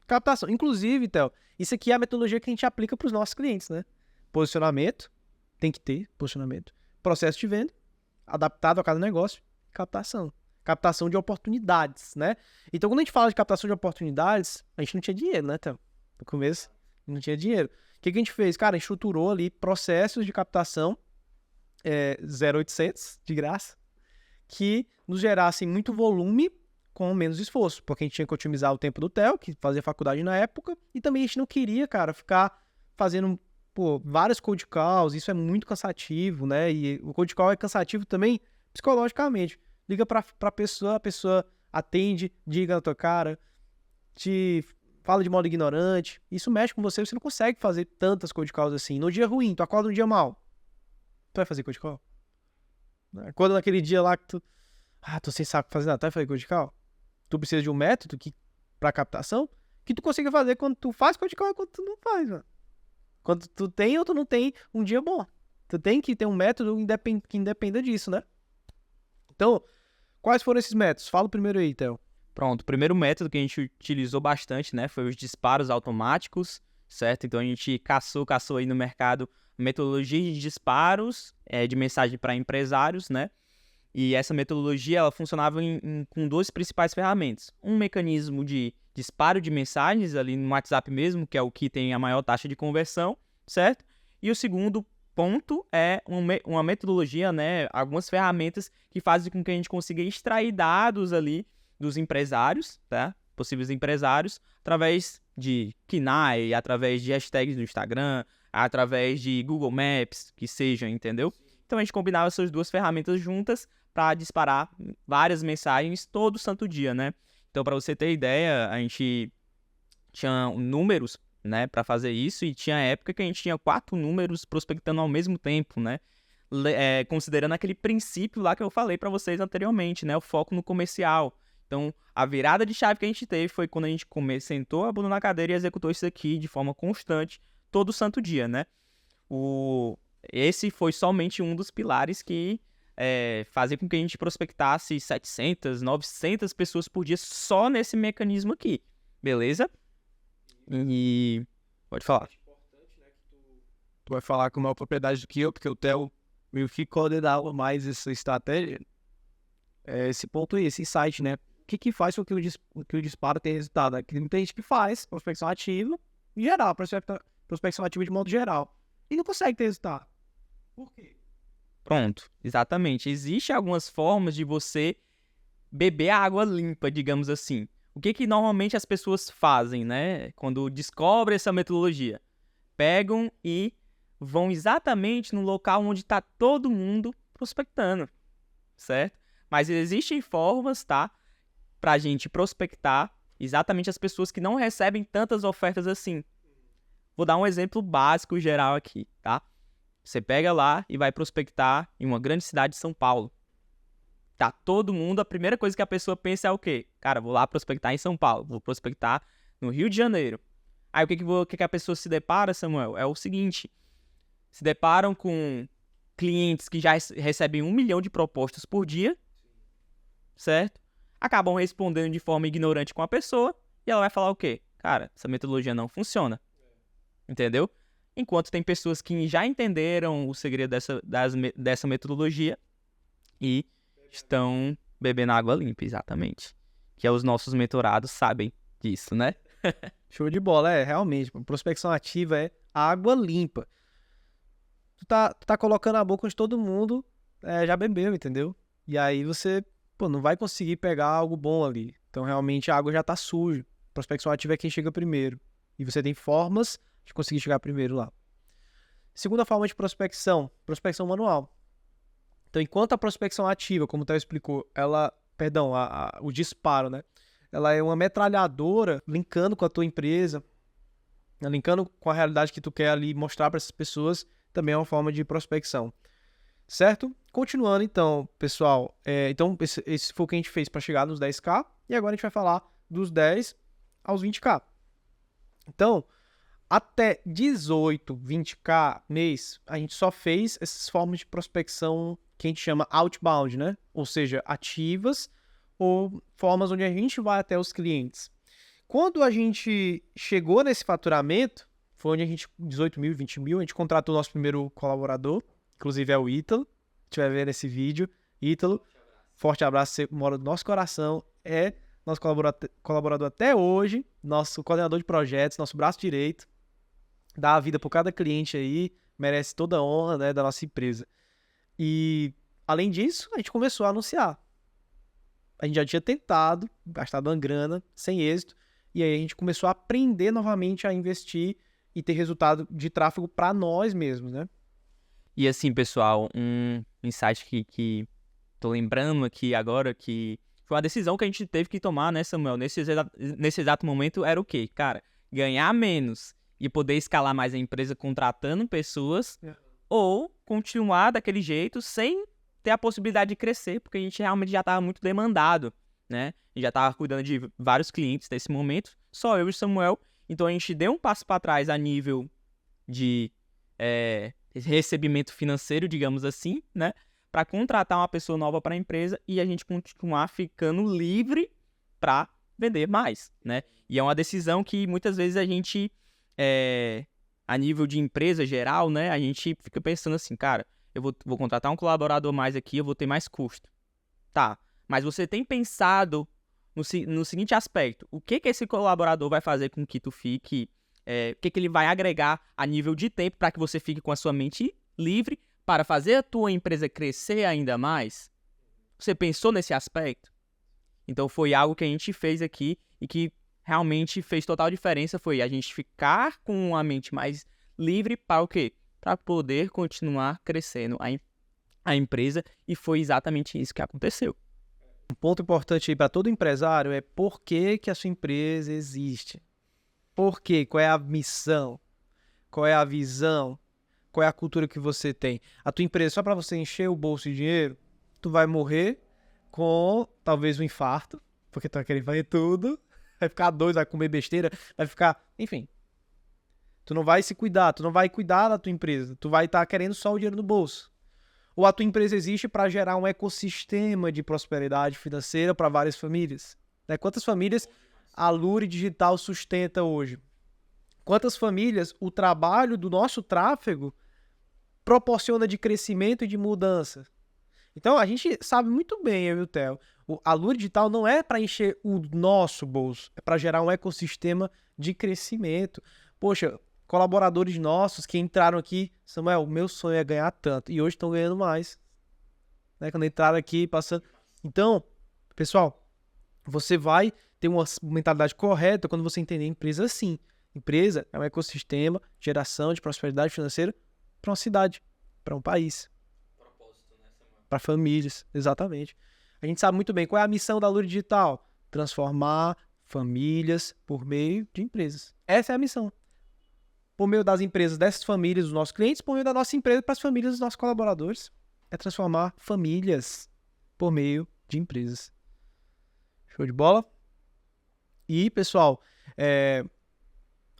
Captação. Inclusive, Theo, isso aqui é a metodologia que a gente aplica para os nossos clientes, né? Posicionamento, tem que ter posicionamento. Processo de venda, adaptado a cada negócio. Captação. Captação de oportunidades, né? Então, quando a gente fala de captação de oportunidades, a gente não tinha dinheiro, né, Theo? No começo, não tinha dinheiro. O que a gente fez? Cara, a gente estruturou ali processos de captação 0800, de graça, que nos gerassem muito volume com menos esforço, porque a gente tinha que otimizar o tempo do Theo, que fazia faculdade na época, e também a gente não queria, cara, ficar fazendo vários cold calls, isso é muito cansativo, né? E o cold call é cansativo também psicologicamente. Liga pra pessoa, a pessoa atende, diga na tua cara, te fala de modo ignorante, isso mexe com você não consegue fazer tantas cold calls assim. No dia ruim, tu acorda um dia mal, tu vai fazer cold call? Quando naquele dia lá que tu sem saco fazer nada, tu vai fazer cold call? Tu precisa de um método para captação que tu consiga fazer quando tu faz cold call e quando tu não faz, mano. Quando tu tem ou tu não tem um dia bom. Tu tem que ter um método que independa disso, né? Então, quais foram esses métodos? Fala o primeiro aí, Theo. Pronto, o primeiro método que a gente utilizou bastante, né, foi os disparos automáticos, certo? Então a gente caçou aí no mercado metodologias de disparos de mensagem para empresários, né? E essa metodologia, ela funcionava com duas principais ferramentas. Um mecanismo de disparo de mensagens ali no WhatsApp mesmo, que é o que tem a maior taxa de conversão, certo? E o segundo ponto é uma metodologia, né? Algumas ferramentas que fazem com que a gente consiga extrair dados ali dos empresários, tá? Possíveis empresários, através de KNAI, através de hashtags do Instagram, através de Google Maps, que seja, entendeu? Então a gente combinava essas duas ferramentas juntas para disparar várias mensagens todo santo dia, né? Então, para você ter ideia, a gente tinha números, né, para fazer isso, e tinha época que a gente tinha 4 números prospectando ao mesmo tempo, né? Considerando aquele princípio lá que eu falei para vocês anteriormente, né? O foco no comercial. Então, a virada de chave que a gente teve foi quando a gente sentou a bunda na cadeira e executou isso aqui de forma constante, todo santo dia, né? Esse foi somente um dos pilares que fazia com que a gente prospectasse 700, 900 pessoas por dia só nesse mecanismo aqui, beleza? E pode falar. Tu vai falar com maior propriedade do que eu, porque o Theo meio que coordenava mais essa estratégia. Esse ponto aí, esse insight, né? O que faz com que o disparo tenha resultado? Né? Que muita gente que faz prospecção ativa em geral, prospecção ativa de modo geral, e não consegue ter resultado. Por quê? Pronto, exatamente. Existem algumas formas de você beber a água limpa, digamos assim. O que normalmente as pessoas fazem, né? Quando descobrem essa metodologia? Pegam e vão exatamente no local onde está todo mundo prospectando, certo? Mas existem formas, tá? Pra gente prospectar exatamente as pessoas que não recebem tantas ofertas assim. Vou dar um exemplo básico geral aqui, tá? Você pega lá e vai prospectar em uma grande cidade de São Paulo. Tá todo mundo, a primeira coisa que a pessoa pensa é o quê? Cara, vou lá prospectar em São Paulo, vou prospectar no Rio de Janeiro. Aí o que que a pessoa se depara, Samuel? É o seguinte, se deparam com clientes que já recebem 1 milhão de propostas por dia, certo? Acabam respondendo de forma ignorante com a pessoa e ela vai falar o quê? Cara, essa metodologia não funciona. Entendeu? Enquanto tem pessoas que já entenderam o segredo dessa metodologia e estão bebendo água limpa, exatamente. Que é os nossos mentorados sabem disso, né? Show de bola, realmente. Prospecção ativa é água limpa. Tu tá colocando a boca onde todo mundo já bebeu, entendeu? E aí você, não vai conseguir pegar algo bom ali. Então, realmente, a água já tá suja. Prospecção ativa é quem chega primeiro. E você tem formas de conseguir chegar primeiro lá. Segunda forma de prospecção manual. Então, enquanto a prospecção ativa, como o Theo explicou, o disparo, né? Ela é uma metralhadora linkando com a tua empresa, linkando com a realidade que tu quer ali mostrar para essas pessoas, também é uma forma de prospecção. Certo? Continuando então, pessoal, então esse foi o que a gente fez para chegar nos 10k, e agora a gente vai falar dos 10 aos 20k. Então, até 18, 20k mês, a gente só fez essas formas de prospecção que a gente chama outbound, né? Ou seja, ativas ou formas onde a gente vai até os clientes. Quando a gente chegou nesse faturamento, foi onde a gente, 18 mil, 20 mil, a gente contratou o nosso primeiro colaborador, inclusive é o Ítalo, a gente vai ver nesse vídeo. Ítalo, forte abraço, você mora no nosso coração, é nosso colaborador até hoje, nosso coordenador de projetos, nosso braço direito, dá a vida por cada cliente aí, merece toda a honra, né, da nossa empresa. E, além disso, a gente começou a anunciar. A gente já tinha tentado, gastado uma grana, sem êxito, e aí a gente começou a aprender novamente a investir e ter resultado de tráfego para nós mesmos, né? E assim, pessoal, um insight que tô lembrando aqui agora, que foi uma decisão que a gente teve que tomar, né, Samuel? Nesse exato momento era o quê? Cara, ganhar menos e poder escalar mais a empresa contratando pessoas, ou continuar daquele jeito sem ter a possibilidade de crescer, porque a gente realmente já estava muito demandado, né? A gente já estava cuidando de vários clientes nesse momento, só eu e Samuel. Então a gente deu um passo para trás a nível de recebimento financeiro, digamos assim, né? Para contratar uma pessoa nova para a empresa e a gente continuar ficando livre para vender mais, né? E é uma decisão que muitas vezes a gente, a nível de empresa geral, né? A gente fica pensando assim, cara, eu vou contratar um colaborador mais aqui, eu vou ter mais custo. Tá, mas você tem pensado no seguinte aspecto: o que esse colaborador vai fazer com que tu fique, o que ele vai agregar a nível de tempo para que você fique com a sua mente livre para fazer a tua empresa crescer ainda mais? Você pensou nesse aspecto? Então foi algo que a gente fez aqui e que realmente fez total diferença, foi a gente ficar com a mente mais livre para o quê? Para poder continuar crescendo a empresa, e foi exatamente isso que aconteceu. Um ponto importante aí para todo empresário é por que a sua empresa existe. Por quê? Qual é a missão? Qual é a visão? Qual é a cultura que você tem? A tua empresa só para você encher o bolso de dinheiro, tu vai morrer com talvez um infarto, porque tu vai querer fazer tudo, vai ficar doido, vai comer besteira, vai ficar... Enfim. Tu não vai se cuidar, tu não vai cuidar da tua empresa, tu vai estar querendo só o dinheiro no bolso. Ou a tua empresa existe para gerar um ecossistema de prosperidade financeira para várias famílias. Né? Quantas famílias a Lure Digital sustenta hoje? Quantas famílias o trabalho do nosso tráfego proporciona de crescimento e de mudança? Então, a gente sabe muito bem, eu e o Theo, a Lure Digital não é para encher o nosso bolso, é para gerar um ecossistema de crescimento. Poxa, colaboradores nossos que entraram aqui, Samuel, o meu sonho é ganhar tanto, e hoje estão ganhando mais, né? Quando entraram aqui, passando... Então, pessoal, você vai ter uma mentalidade correta quando você entender a empresa assim. Empresa é um ecossistema, geração de prosperidade financeira para uma cidade, para um país, para famílias, exatamente. A gente sabe muito bem qual é a missão da Lure Digital: transformar famílias por meio de empresas. Essa é a missão. Por meio das empresas dessas famílias, dos nossos clientes, por meio da nossa empresa para as famílias dos nossos colaboradores. É transformar famílias. por meio de empresas. Show de bola? E, pessoal,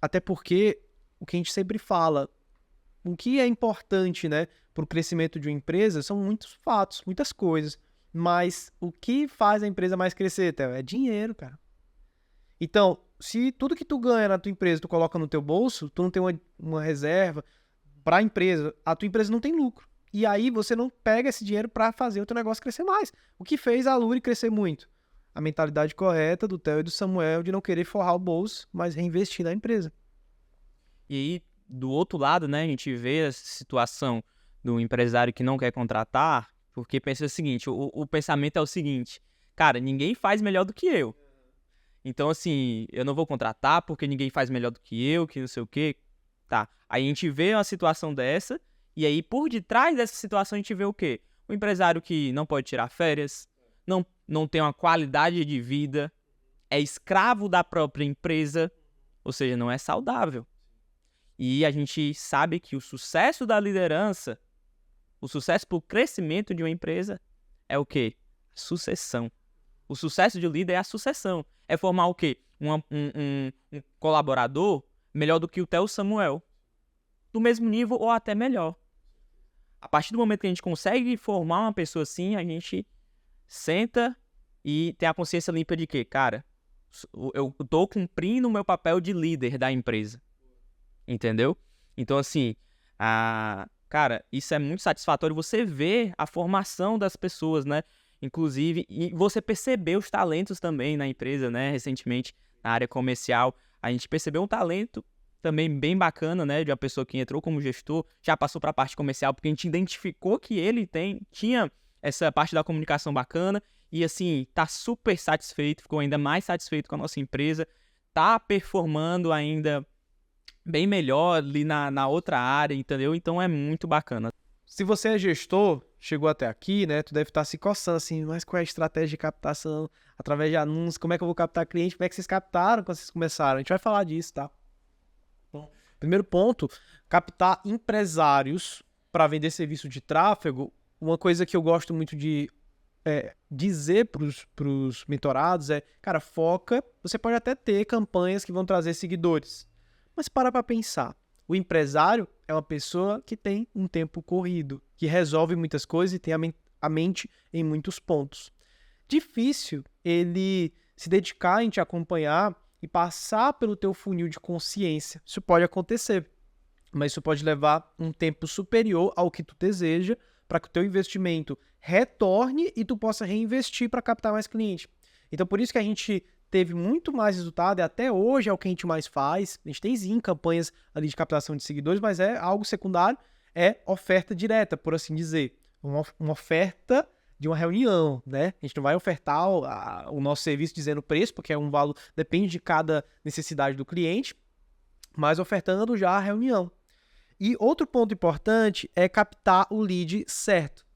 até porque o que a gente sempre fala, o que é importante, né, para o crescimento de uma empresa são muitos fatos, muitas coisas. Mas o que faz a empresa mais crescer, Theo? É dinheiro, cara. Então, se tudo que tu ganha na tua empresa tu coloca no teu bolso, tu não tem uma reserva para a empresa, a tua empresa não tem lucro. E aí você não pega esse dinheiro para fazer o teu negócio crescer mais. O que fez a Luri crescer muito? A mentalidade correta do Theo e do Samuel de não querer forrar o bolso, mas reinvestir na empresa. E aí, do outro lado, né, a gente vê essa situação do empresário que não quer contratar, porque pensa o seguinte, o pensamento é o seguinte, cara, ninguém faz melhor do que eu. Então, assim, eu não vou contratar porque ninguém faz melhor do que eu, que não sei o quê. Tá, aí a gente vê uma situação dessa, e aí por detrás dessa situação a gente vê o quê? O empresário que não pode tirar férias, não tem uma qualidade de vida, é escravo da própria empresa, ou seja, não é saudável. E a gente sabe que o sucesso da liderança, o sucesso para o crescimento de uma empresa é o quê? Sucessão. O sucesso de um líder é a sucessão. É formar o quê? Um colaborador melhor do que o Theo Samuel. Do mesmo nível ou até melhor. A partir do momento que a gente consegue formar uma pessoa assim, a gente senta e tem a consciência limpa de que, cara, eu tô cumprindo o meu papel de líder da empresa. Entendeu? Então, assim, cara, isso é muito satisfatório. Você vê a formação das pessoas, né? Inclusive, e você percebeu os talentos também na empresa, né? Recentemente, na área comercial, a gente percebeu um talento também bem bacana, né? De uma pessoa que entrou como gestor, já passou para a parte comercial, porque a gente identificou que ele tinha essa parte da comunicação bacana e, assim, tá super satisfeito, ficou ainda mais satisfeito com a nossa empresa, tá performando ainda bem melhor ali na outra área, entendeu? Então é muito bacana. Se você é gestor, chegou até aqui, né? Tu deve estar se coçando assim, mas qual é a estratégia de captação? Através de anúncios, como é que eu vou captar cliente? Como é que vocês captaram quando vocês começaram? A gente vai falar disso, tá? Bom, primeiro ponto, captar empresários para vender serviço de tráfego. Uma coisa que eu gosto muito de dizer para os mentorados é, cara, foca, você pode até ter campanhas que vão trazer seguidores, mas para pensar. O empresário é uma pessoa que tem um tempo corrido, que resolve muitas coisas e tem a mente em muitos pontos. Difícil ele se dedicar em te acompanhar e passar pelo teu funil de consciência. Isso pode acontecer, mas isso pode levar um tempo superior ao que tu deseja para que o teu investimento retorne e tu possa reinvestir para captar mais cliente. Então, por isso que a gente teve muito mais resultado e até hoje é o que a gente mais faz. A gente tem sim campanhas ali de captação de seguidores, mas é algo secundário, é oferta direta, por assim dizer. Uma oferta de uma reunião, né? A gente não vai ofertar o nosso serviço dizendo preço, porque é um valor, depende de cada necessidade do cliente, mas ofertando já a reunião. E outro ponto importante é captar o lead certo.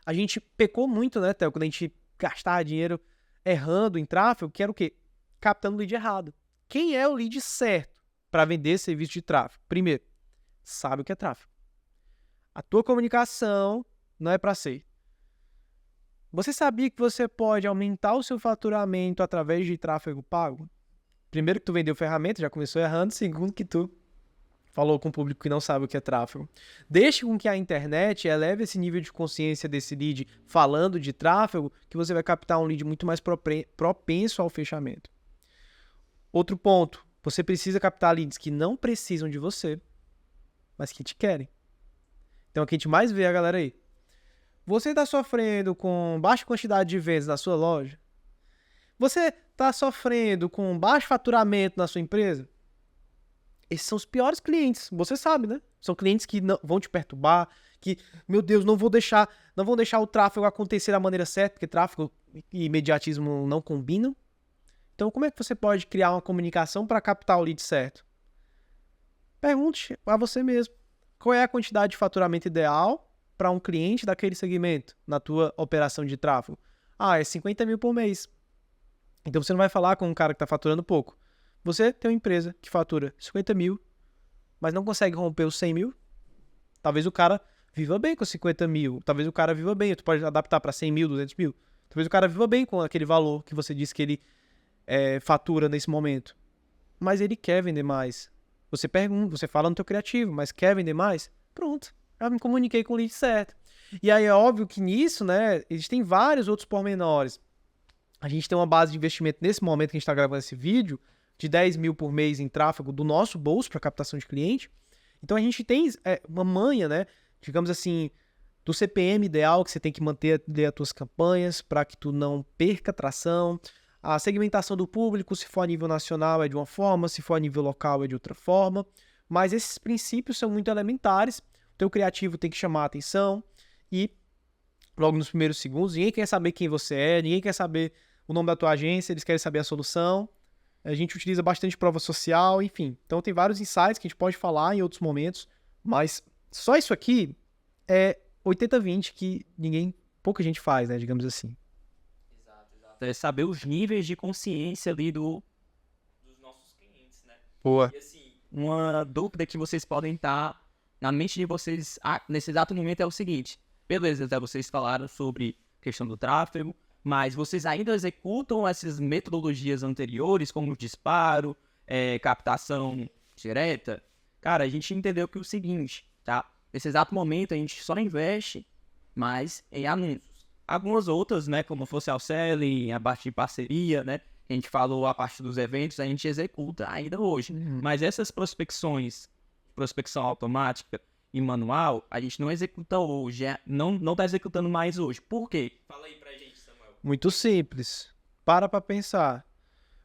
A gente pecou muito, né, Theo, quando a gente gastava dinheiro errando em tráfego, que era o quê? Captando o lead errado. Quem é o lead certo para vender serviço de tráfego? Primeiro, sabe o que é tráfego. A tua comunicação não é para ser. Você sabia que você pode aumentar o seu faturamento através de tráfego pago? Primeiro que tu vendeu ferramenta, já começou errando. Segundo que tu falou com o público que não sabe o que é tráfego. Deixe com que a internet eleve esse nível de consciência desse lead falando de tráfego, que você vai captar um lead muito mais propenso ao fechamento. Outro ponto, você precisa captar leads que não precisam de você, mas que te querem. Então, o que a gente mais vê a galera aí. Você está sofrendo com baixa quantidade de vendas na sua loja? Você está sofrendo com baixo faturamento na sua empresa? Esses são os piores clientes, você sabe, né? São clientes que não, vão te perturbar, que, meu Deus, não vão deixar o tráfego acontecer da maneira certa, porque tráfego e imediatismo não combinam. Então, como é que você pode criar uma comunicação para captar o lead certo? Pergunte a você mesmo. Qual é a quantidade de faturamento ideal para um cliente daquele segmento na tua operação de tráfego? É 50 mil por mês. Então, você não vai falar com um cara que está faturando pouco. Você tem uma empresa que fatura 50 mil, mas não consegue romper os 100 mil. Talvez o cara viva bem com 50 mil. Talvez o cara viva bem. Tu pode adaptar para 100 mil, 200 mil. Talvez o cara viva bem com aquele valor que você disse que ele fatura nesse momento. Mas ele quer vender mais. Você pergunta, você fala no teu criativo, mas quer vender mais? Pronto, já me comuniquei com o lead certo. E aí é óbvio que nisso, né, existem vários outros pormenores. A gente tem uma base de investimento nesse momento que a gente está gravando esse vídeo, de 10 mil por mês em tráfego do nosso bolso para captação de cliente. Então a gente tem uma manha, né, digamos assim, do CPM ideal que você tem que manter as tuas campanhas para que tu não perca tração. A segmentação do público, se for a nível nacional, é de uma forma, se for a nível local, é de outra forma. Mas esses princípios são muito elementares. O teu criativo tem que chamar a atenção e, logo nos primeiros segundos, ninguém quer saber quem você é, ninguém quer saber o nome da tua agência, eles querem saber a solução. A gente utiliza bastante prova social, enfim. Então tem vários insights que a gente pode falar em outros momentos, mas só isso aqui é 80-20 que pouca gente faz, né, digamos assim. É saber os níveis de consciência ali dos nossos clientes, né? Boa. E assim, uma dúvida que vocês podem estar na mente de vocês nesse exato momento é o seguinte: beleza, vocês falaram sobre questão do tráfego, mas vocês ainda executam essas metodologias anteriores, como disparo, captação direta? Cara, a gente entendeu que é o seguinte, tá? Nesse exato momento a gente só investe mais em anúncios. Algumas outras, né, como social selling, a parte de parceria, né, a gente falou a parte dos eventos, a gente executa ainda hoje. Mas essas prospecção automática e manual, a gente não executa hoje, não tá executando mais hoje. Por quê? Fala aí pra gente, Samuel. Muito simples. Para pensar.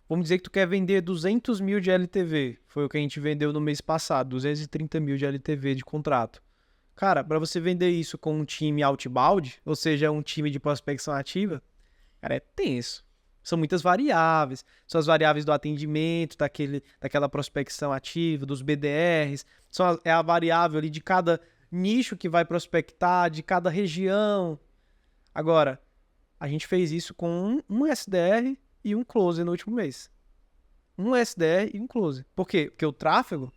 Vamos dizer que tu quer vender 200 mil de LTV. Foi o que a gente vendeu no mês passado, 230 mil de LTV de contrato. Cara, para você vender isso com um time outbound, ou seja, um time de prospecção ativa, cara, é tenso. São muitas variáveis. São as variáveis do atendimento, daquela prospecção ativa, dos BDRs. É a variável ali de cada nicho que vai prospectar, de cada região. Agora, a gente fez isso com um SDR e um close no último mês. Um SDR e um close. Por quê? Porque o tráfego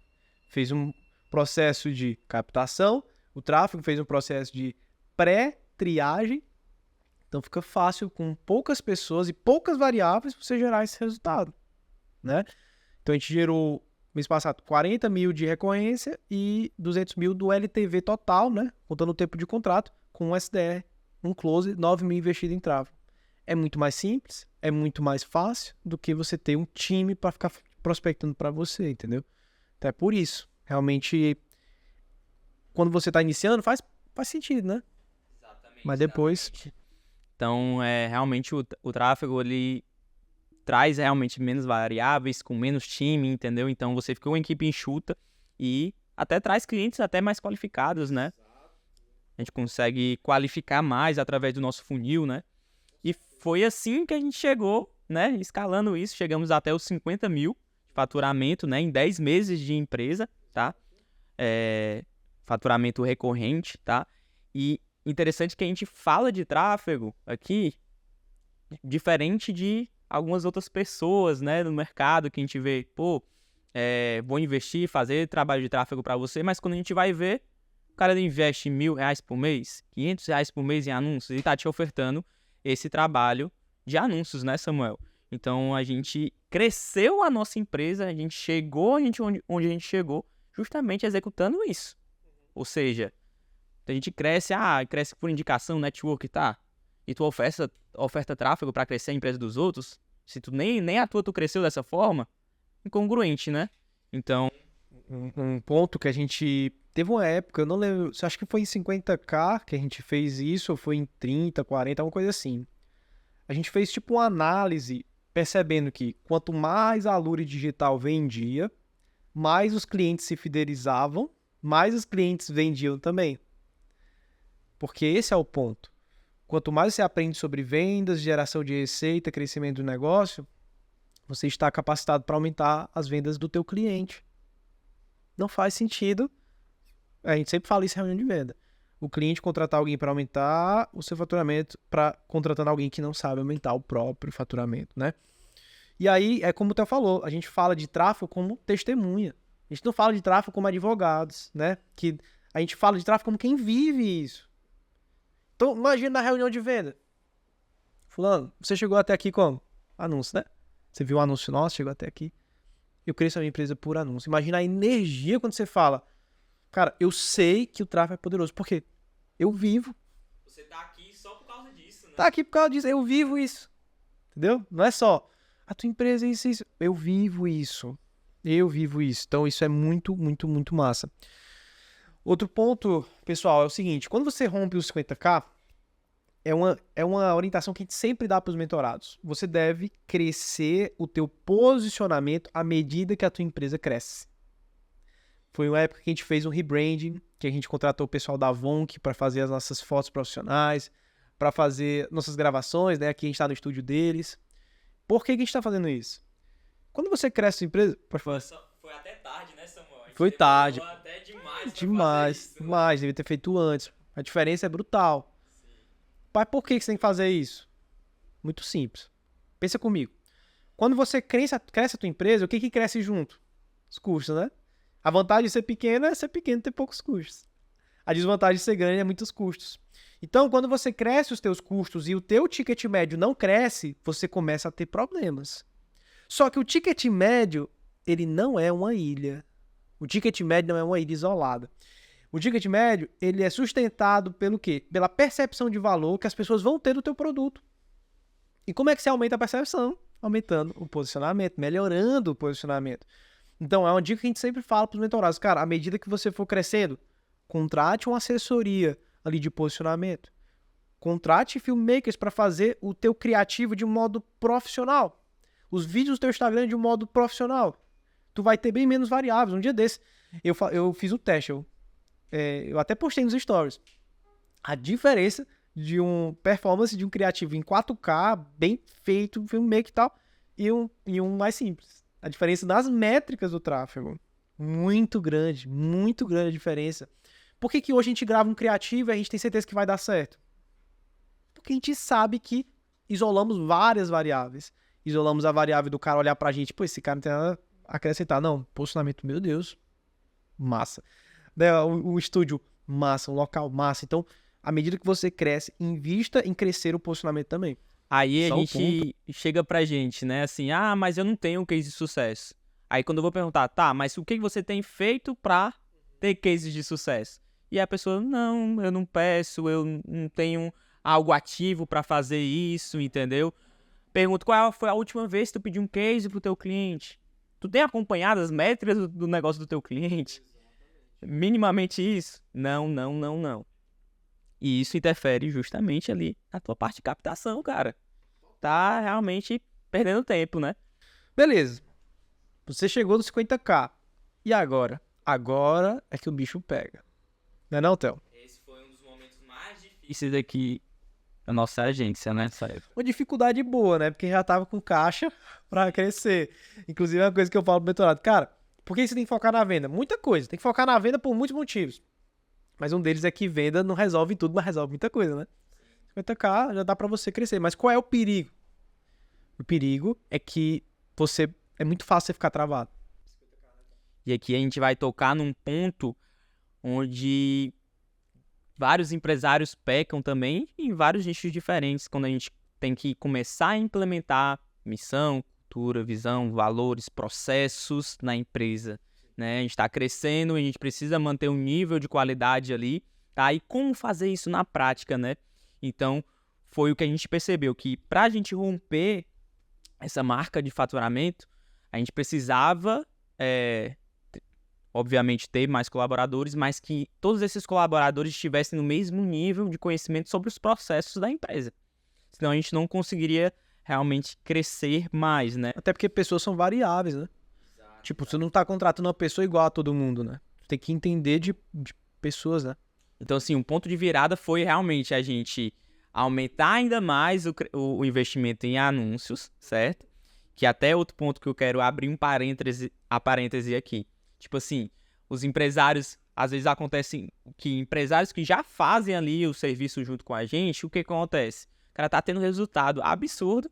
fez um processo de captação, o tráfego fez um processo de pré-triagem, então fica fácil com poucas pessoas e poucas variáveis você gerar esse resultado, né? Então a gente gerou, mês passado, 40 mil de recorrência e 200 mil do LTV total, né? Contando o tempo de contrato, com um SDR, um close, 9 mil investido em tráfego. É muito mais simples, é muito mais fácil do que você ter um time para ficar prospectando para você, entendeu? Então é por isso, realmente, quando você está iniciando, faz sentido, né? Exatamente. Mas depois... Então, realmente o tráfego, ele traz realmente menos variáveis, com menos time, entendeu? Então, você fica uma equipe enxuta e até traz clientes até mais qualificados, né? A gente consegue qualificar mais através do nosso funil, né? E foi assim que a gente chegou, né? Escalando isso, chegamos até os 50 mil de faturamento, né? Em 10 meses de empresa, tá? Faturamento recorrente, tá? E interessante que a gente fala de tráfego aqui diferente de algumas outras pessoas, né, no mercado, que a gente vê, vou investir, fazer trabalho de tráfego para você, mas quando a gente vai ver, o cara investe R$1.000 por mês, R$500 por mês em anúncios e tá te ofertando esse trabalho de anúncios, né, Samuel? Então, a gente cresceu a nossa empresa, a gente chegou onde a gente chegou, justamente executando isso. Ou seja, a gente cresce por indicação, network, tá? E tu oferta tráfego para crescer a empresa dos outros, se tu nem a tua tu cresceu dessa forma, incongruente, né? Então... Um ponto que a gente... Teve uma época, eu não lembro, acho que foi em 50k que a gente fez isso, ou foi em 30, 40, alguma coisa assim. A gente fez tipo uma análise, percebendo que quanto mais a Lure Digital vendia, mais os clientes se fidelizavam, mais os clientes vendiam também. Porque esse é o ponto. Quanto mais você aprende sobre vendas, geração de receita, crescimento do negócio, você está capacitado para aumentar as vendas do teu cliente. Não faz sentido, a gente sempre fala isso em reunião de venda, o cliente contratar alguém para aumentar o seu faturamento, contratando alguém que não sabe aumentar o próprio faturamento, né? E aí, é como o Theo falou, a gente fala de tráfego como testemunha. A gente não fala de tráfego como advogados, né? Que a gente fala de tráfego como quem vive isso. Então, imagina na reunião de venda. fulano, você chegou até aqui como? Anúncio, né? Você viu o anúncio nosso, chegou até aqui. Eu cresço a minha empresa por anúncio. Imagina a energia quando você fala, cara, eu sei que o tráfego é poderoso. Por quê? Eu vivo. Você tá aqui só por causa disso, né? Tá aqui por causa disso, eu vivo isso. Entendeu? Não é só a tua empresa é isso, isso. Eu vivo isso. Eu vivo isso. Então isso é muito, muito, muito massa. Outro ponto, pessoal, é o seguinte. Quando você rompe os 50k, é uma orientação que a gente sempre dá para os mentorados. Você deve crescer o teu posicionamento à medida que a tua empresa cresce. Foi uma época que a gente fez um rebranding, que a gente contratou o pessoal da Vonk para fazer as nossas fotos profissionais, para fazer nossas gravações, né? Aqui a gente está no estúdio deles. Por que a gente está fazendo isso? Quando você cresce a sua empresa... Foi até tarde, né, Samuel? A gente Foi tarde. até demais pra Demais, fazer isso, né? demais. Devia ter feito antes. A diferença é brutal. Mas por que você tem que fazer isso? Muito simples. Pensa comigo. Quando você cresce a tua empresa, o que cresce junto? Os custos, né? A vantagem de ser pequeno é ser pequeno e ter poucos custos. A desvantagem de ser grande é muitos custos. Então, quando você cresce os teus custos e o teu ticket médio não cresce, você começa a ter problemas. Só que o ticket médio, ele não é uma ilha. O ticket médio não é uma ilha isolada. O ticket médio, ele é sustentado pelo quê? Pela percepção de valor que as pessoas vão ter do teu produto. E como é que você aumenta a percepção? Aumentando o posicionamento, melhorando o posicionamento. Então, é uma dica que a gente sempre fala para os mentorados. Cara, à medida que você for crescendo, contrate uma assessoria ali de posicionamento. Contrate filmmakers para fazer o teu criativo de um modo profissional. Os vídeos do teu Instagram de um modo profissional. Tu vai ter bem menos variáveis. Um dia desse, eu fiz o teste. Eu até postei nos stories. A diferença de um performance de um criativo em 4K, bem feito, filmmaker e tal, e um mais simples. A diferença nas métricas do tráfego. Muito grande a diferença. Por que hoje a gente grava um criativo e a gente tem certeza que vai dar certo? Porque a gente sabe que isolamos várias variáveis. Isolamos a variável do cara olhar pra gente, pô, esse cara não tem nada a acrescentar. Não, posicionamento, meu Deus, massa. O estúdio, massa, um local, massa. Então, à medida que você cresce, invista em crescer o posicionamento também. Aí a Só um gente chega pra gente, né, assim, mas eu não tenho um case de sucesso. Aí quando eu vou perguntar, tá, mas o que você tem feito pra ter cases de sucesso? E a pessoa, não, eu não peço, eu não tenho algo ativo pra fazer isso, entendeu? Pergunto, qual foi a última vez que tu pediu um case pro teu cliente? Tu tem acompanhado as métricas do negócio do teu cliente? Minimamente isso? Não. E isso interfere justamente ali na tua parte de captação, cara. Tá realmente perdendo tempo, né? Beleza. Você chegou nos 50k. E agora? Agora é que o bicho pega. Não é não, Theo? Esse foi um dos momentos mais difíceis aqui da nossa agência, né? Uma dificuldade boa, né? Porque já tava com caixa pra crescer. Inclusive, é uma coisa que eu falo pro mentorado. Cara, por que você tem que focar na venda? Muita coisa. Tem que focar na venda por muitos motivos. Mas um deles é que venda não resolve tudo, mas resolve muita coisa, né? 50k já dá pra você crescer. Mas qual é o perigo? O perigo é que é muito fácil você ficar travado. E aqui a gente vai tocar num ponto onde vários empresários pecam também em vários nichos diferentes, quando a gente tem que começar a implementar missão, cultura, visão, valores, processos na empresa. Né? A gente está crescendo, a gente precisa manter um nível de qualidade ali, tá? E como fazer isso na prática, né? Então, foi o que a gente percebeu, que para a gente romper essa marca de faturamento, a gente precisava, obviamente, ter mais colaboradores, mas que todos esses colaboradores estivessem no mesmo nível de conhecimento sobre os processos da empresa. Senão a gente não conseguiria realmente crescer mais, né? Até porque pessoas são variáveis, né? Tipo, você não tá contratando uma pessoa igual a todo mundo, né? Você tem que entender de pessoas, né? Então, assim, um ponto de virada foi realmente a gente aumentar ainda mais o investimento em anúncios, certo? Que até outro ponto que eu quero abrir a parêntese aqui. Tipo assim, os empresários, às vezes acontece que empresários que já fazem ali o serviço junto com a gente, o que acontece? O cara tá tendo resultado absurdo,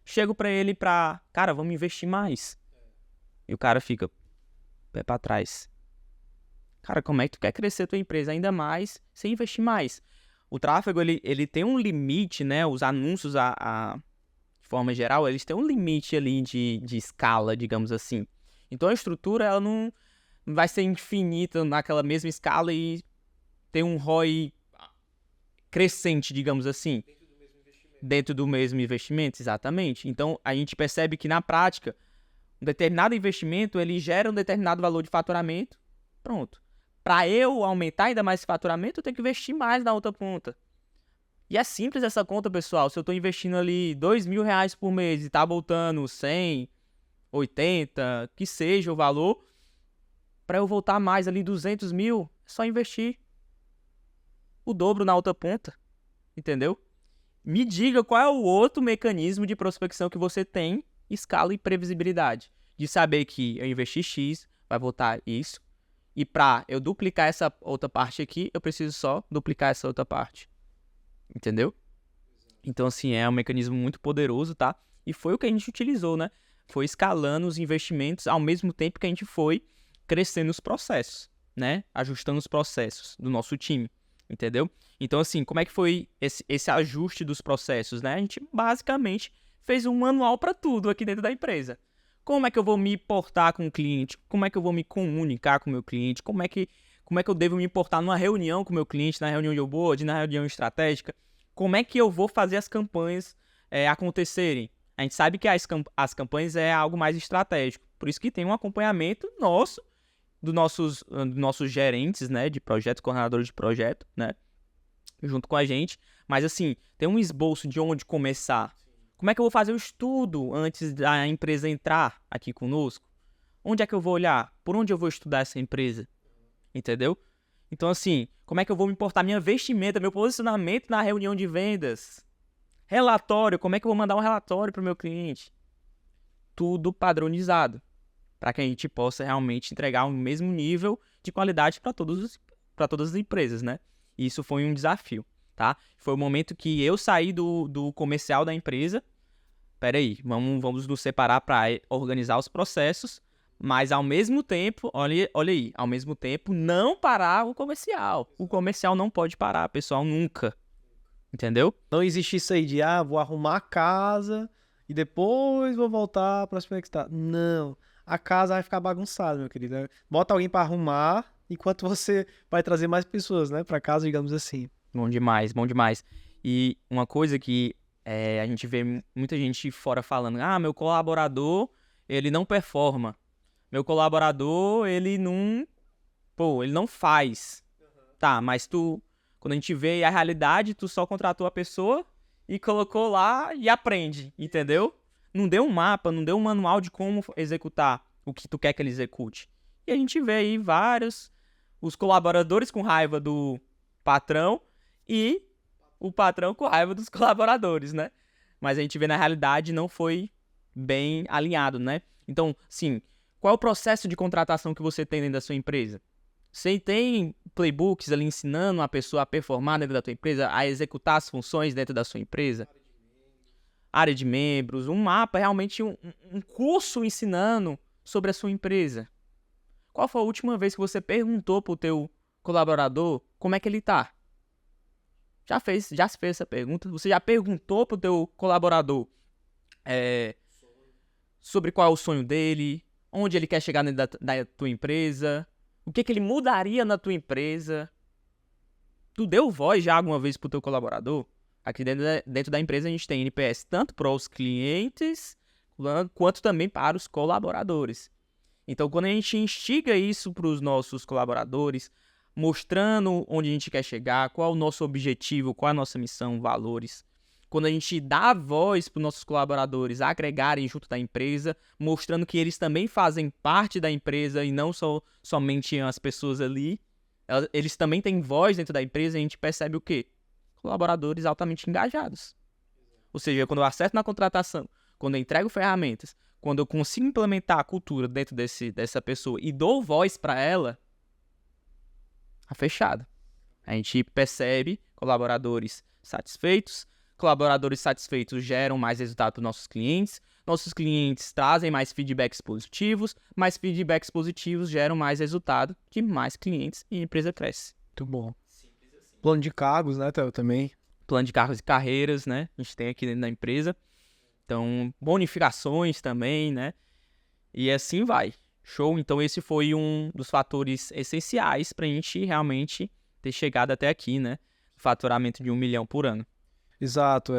chego pra ele cara, vamos investir mais. E o cara fica, pé pra trás. Cara, como é que tu quer crescer tua empresa ainda mais sem investir mais? o tráfego, ele tem um limite, né? Os anúncios, de forma geral, eles têm um limite ali de escala, digamos assim. Então, a estrutura, ela não vai ser infinita naquela mesma escala e ter um ROI crescente, digamos assim. Dentro do mesmo investimento, exatamente. Então, a gente percebe que, na prática, um determinado investimento, ele gera um determinado valor de faturamento. Pronto. Para eu aumentar ainda mais esse faturamento, eu tenho que investir mais na outra ponta. E é simples essa conta, pessoal. Se eu estou investindo ali R$2.000 por mês e está voltando 100, 80, que seja o valor, para eu voltar mais ali 200 mil, é só investir o dobro na outra ponta. Entendeu? Me diga qual é o outro mecanismo de prospecção que você tem, escala e previsibilidade. De saber que eu investi X, vai voltar isso. E para eu duplicar essa outra parte aqui, eu preciso só duplicar essa outra parte. Entendeu? Então, assim, é um mecanismo muito poderoso, tá? E foi o que a gente utilizou, né? Foi escalando os investimentos ao mesmo tempo que a gente foi crescendo os processos, né? Ajustando os processos do nosso time. Entendeu? Então, assim, como é que foi esse ajuste dos processos, né? A gente basicamente fez um manual para tudo aqui dentro da empresa. Como é que eu vou me portar com o cliente? Como é que eu vou me comunicar com o meu cliente? Como é que eu devo me portar numa reunião com o meu cliente, na reunião de onboard, na reunião estratégica? Como é que eu vou fazer as campanhas acontecerem? A gente sabe que as campanhas é algo mais estratégico. Por isso que tem um acompanhamento nosso, dos nossos gerentes, né, de projetos, coordenadores de projeto, né, junto com a gente. Mas, assim, tem um esboço de onde começar. Como é que eu vou fazer o estudo antes da empresa entrar aqui conosco? Onde é que eu vou olhar? Por onde eu vou estudar essa empresa? Entendeu? Então, assim, como é que eu vou me importar minha vestimenta, meu posicionamento na reunião de vendas? Relatório, como é que eu vou mandar um relatório para o meu cliente? Tudo padronizado, para que a gente possa realmente entregar o mesmo nível de qualidade para todas as empresas, né? E isso foi um desafio, tá? Foi o momento que eu saí do comercial da empresa. Peraí, vamos nos separar para organizar os processos, mas ao mesmo tempo, olha aí, ao mesmo tempo não parar o comercial. O comercial não pode parar, pessoal, nunca. Entendeu? Não existe isso aí de, vou arrumar a casa e depois vou voltar para prospectar. Não. A casa vai ficar bagunçada, meu querido. Bota alguém para arrumar enquanto você vai trazer mais pessoas, né, para casa, digamos assim. Bom demais, bom demais. E uma coisa que a gente vê muita gente fora falando, meu colaborador, ele não performa. Meu colaborador, ele não faz. Tá, mas quando a gente vê a realidade, tu só contratou a pessoa e colocou lá e aprende, entendeu? Não deu um mapa, não deu um manual de como executar o que tu quer que ele execute. E a gente vê aí os colaboradores com raiva do patrão e o patrão com raiva dos colaboradores, né? Mas a gente vê na realidade não foi bem alinhado, né? Então, sim, qual é o processo de contratação que você tem dentro da sua empresa? Você tem playbooks ali ensinando a pessoa a performar dentro da tua empresa, a executar as funções dentro da sua empresa? Área de membros, um mapa, realmente um curso ensinando sobre a sua empresa. Qual foi a última vez que você perguntou pro teu colaborador como é que ele tá? Já fez essa pergunta? Você já perguntou pro teu colaborador sobre qual é o sonho dele, onde ele quer chegar dentro da tua empresa, o que ele mudaria na tua empresa? Tu deu voz já alguma vez pro teu colaborador? Aqui dentro da empresa a gente tem NPS tanto para os clientes quanto também para os colaboradores. Então, quando a gente instiga isso para os nossos colaboradores, mostrando onde a gente quer chegar, qual é o nosso objetivo, qual é a nossa missão, valores. Quando a gente dá voz para os nossos colaboradores agregarem junto da empresa, mostrando que eles também fazem parte da empresa e não somente as pessoas ali, eles também têm voz dentro da empresa, a gente percebe o quê? Colaboradores altamente engajados. Ou seja, quando eu acerto na contratação, quando eu entrego ferramentas, quando eu consigo implementar a cultura dentro dessa pessoa e dou voz para ela, tá fechado. A gente percebe colaboradores satisfeitos geram mais resultado para os nossos clientes trazem mais feedbacks positivos geram mais resultado de mais clientes e a empresa cresce. Muito bom. Simples assim. Plano de cargos, né, Theo, também. Plano de cargos e carreiras, né? A gente tem aqui dentro da empresa. Então, bonificações também, né? E assim vai. Show? Então, esse foi um dos fatores essenciais para a gente realmente ter chegado até aqui, né? Faturamento de 1 milhão por ano. Exato,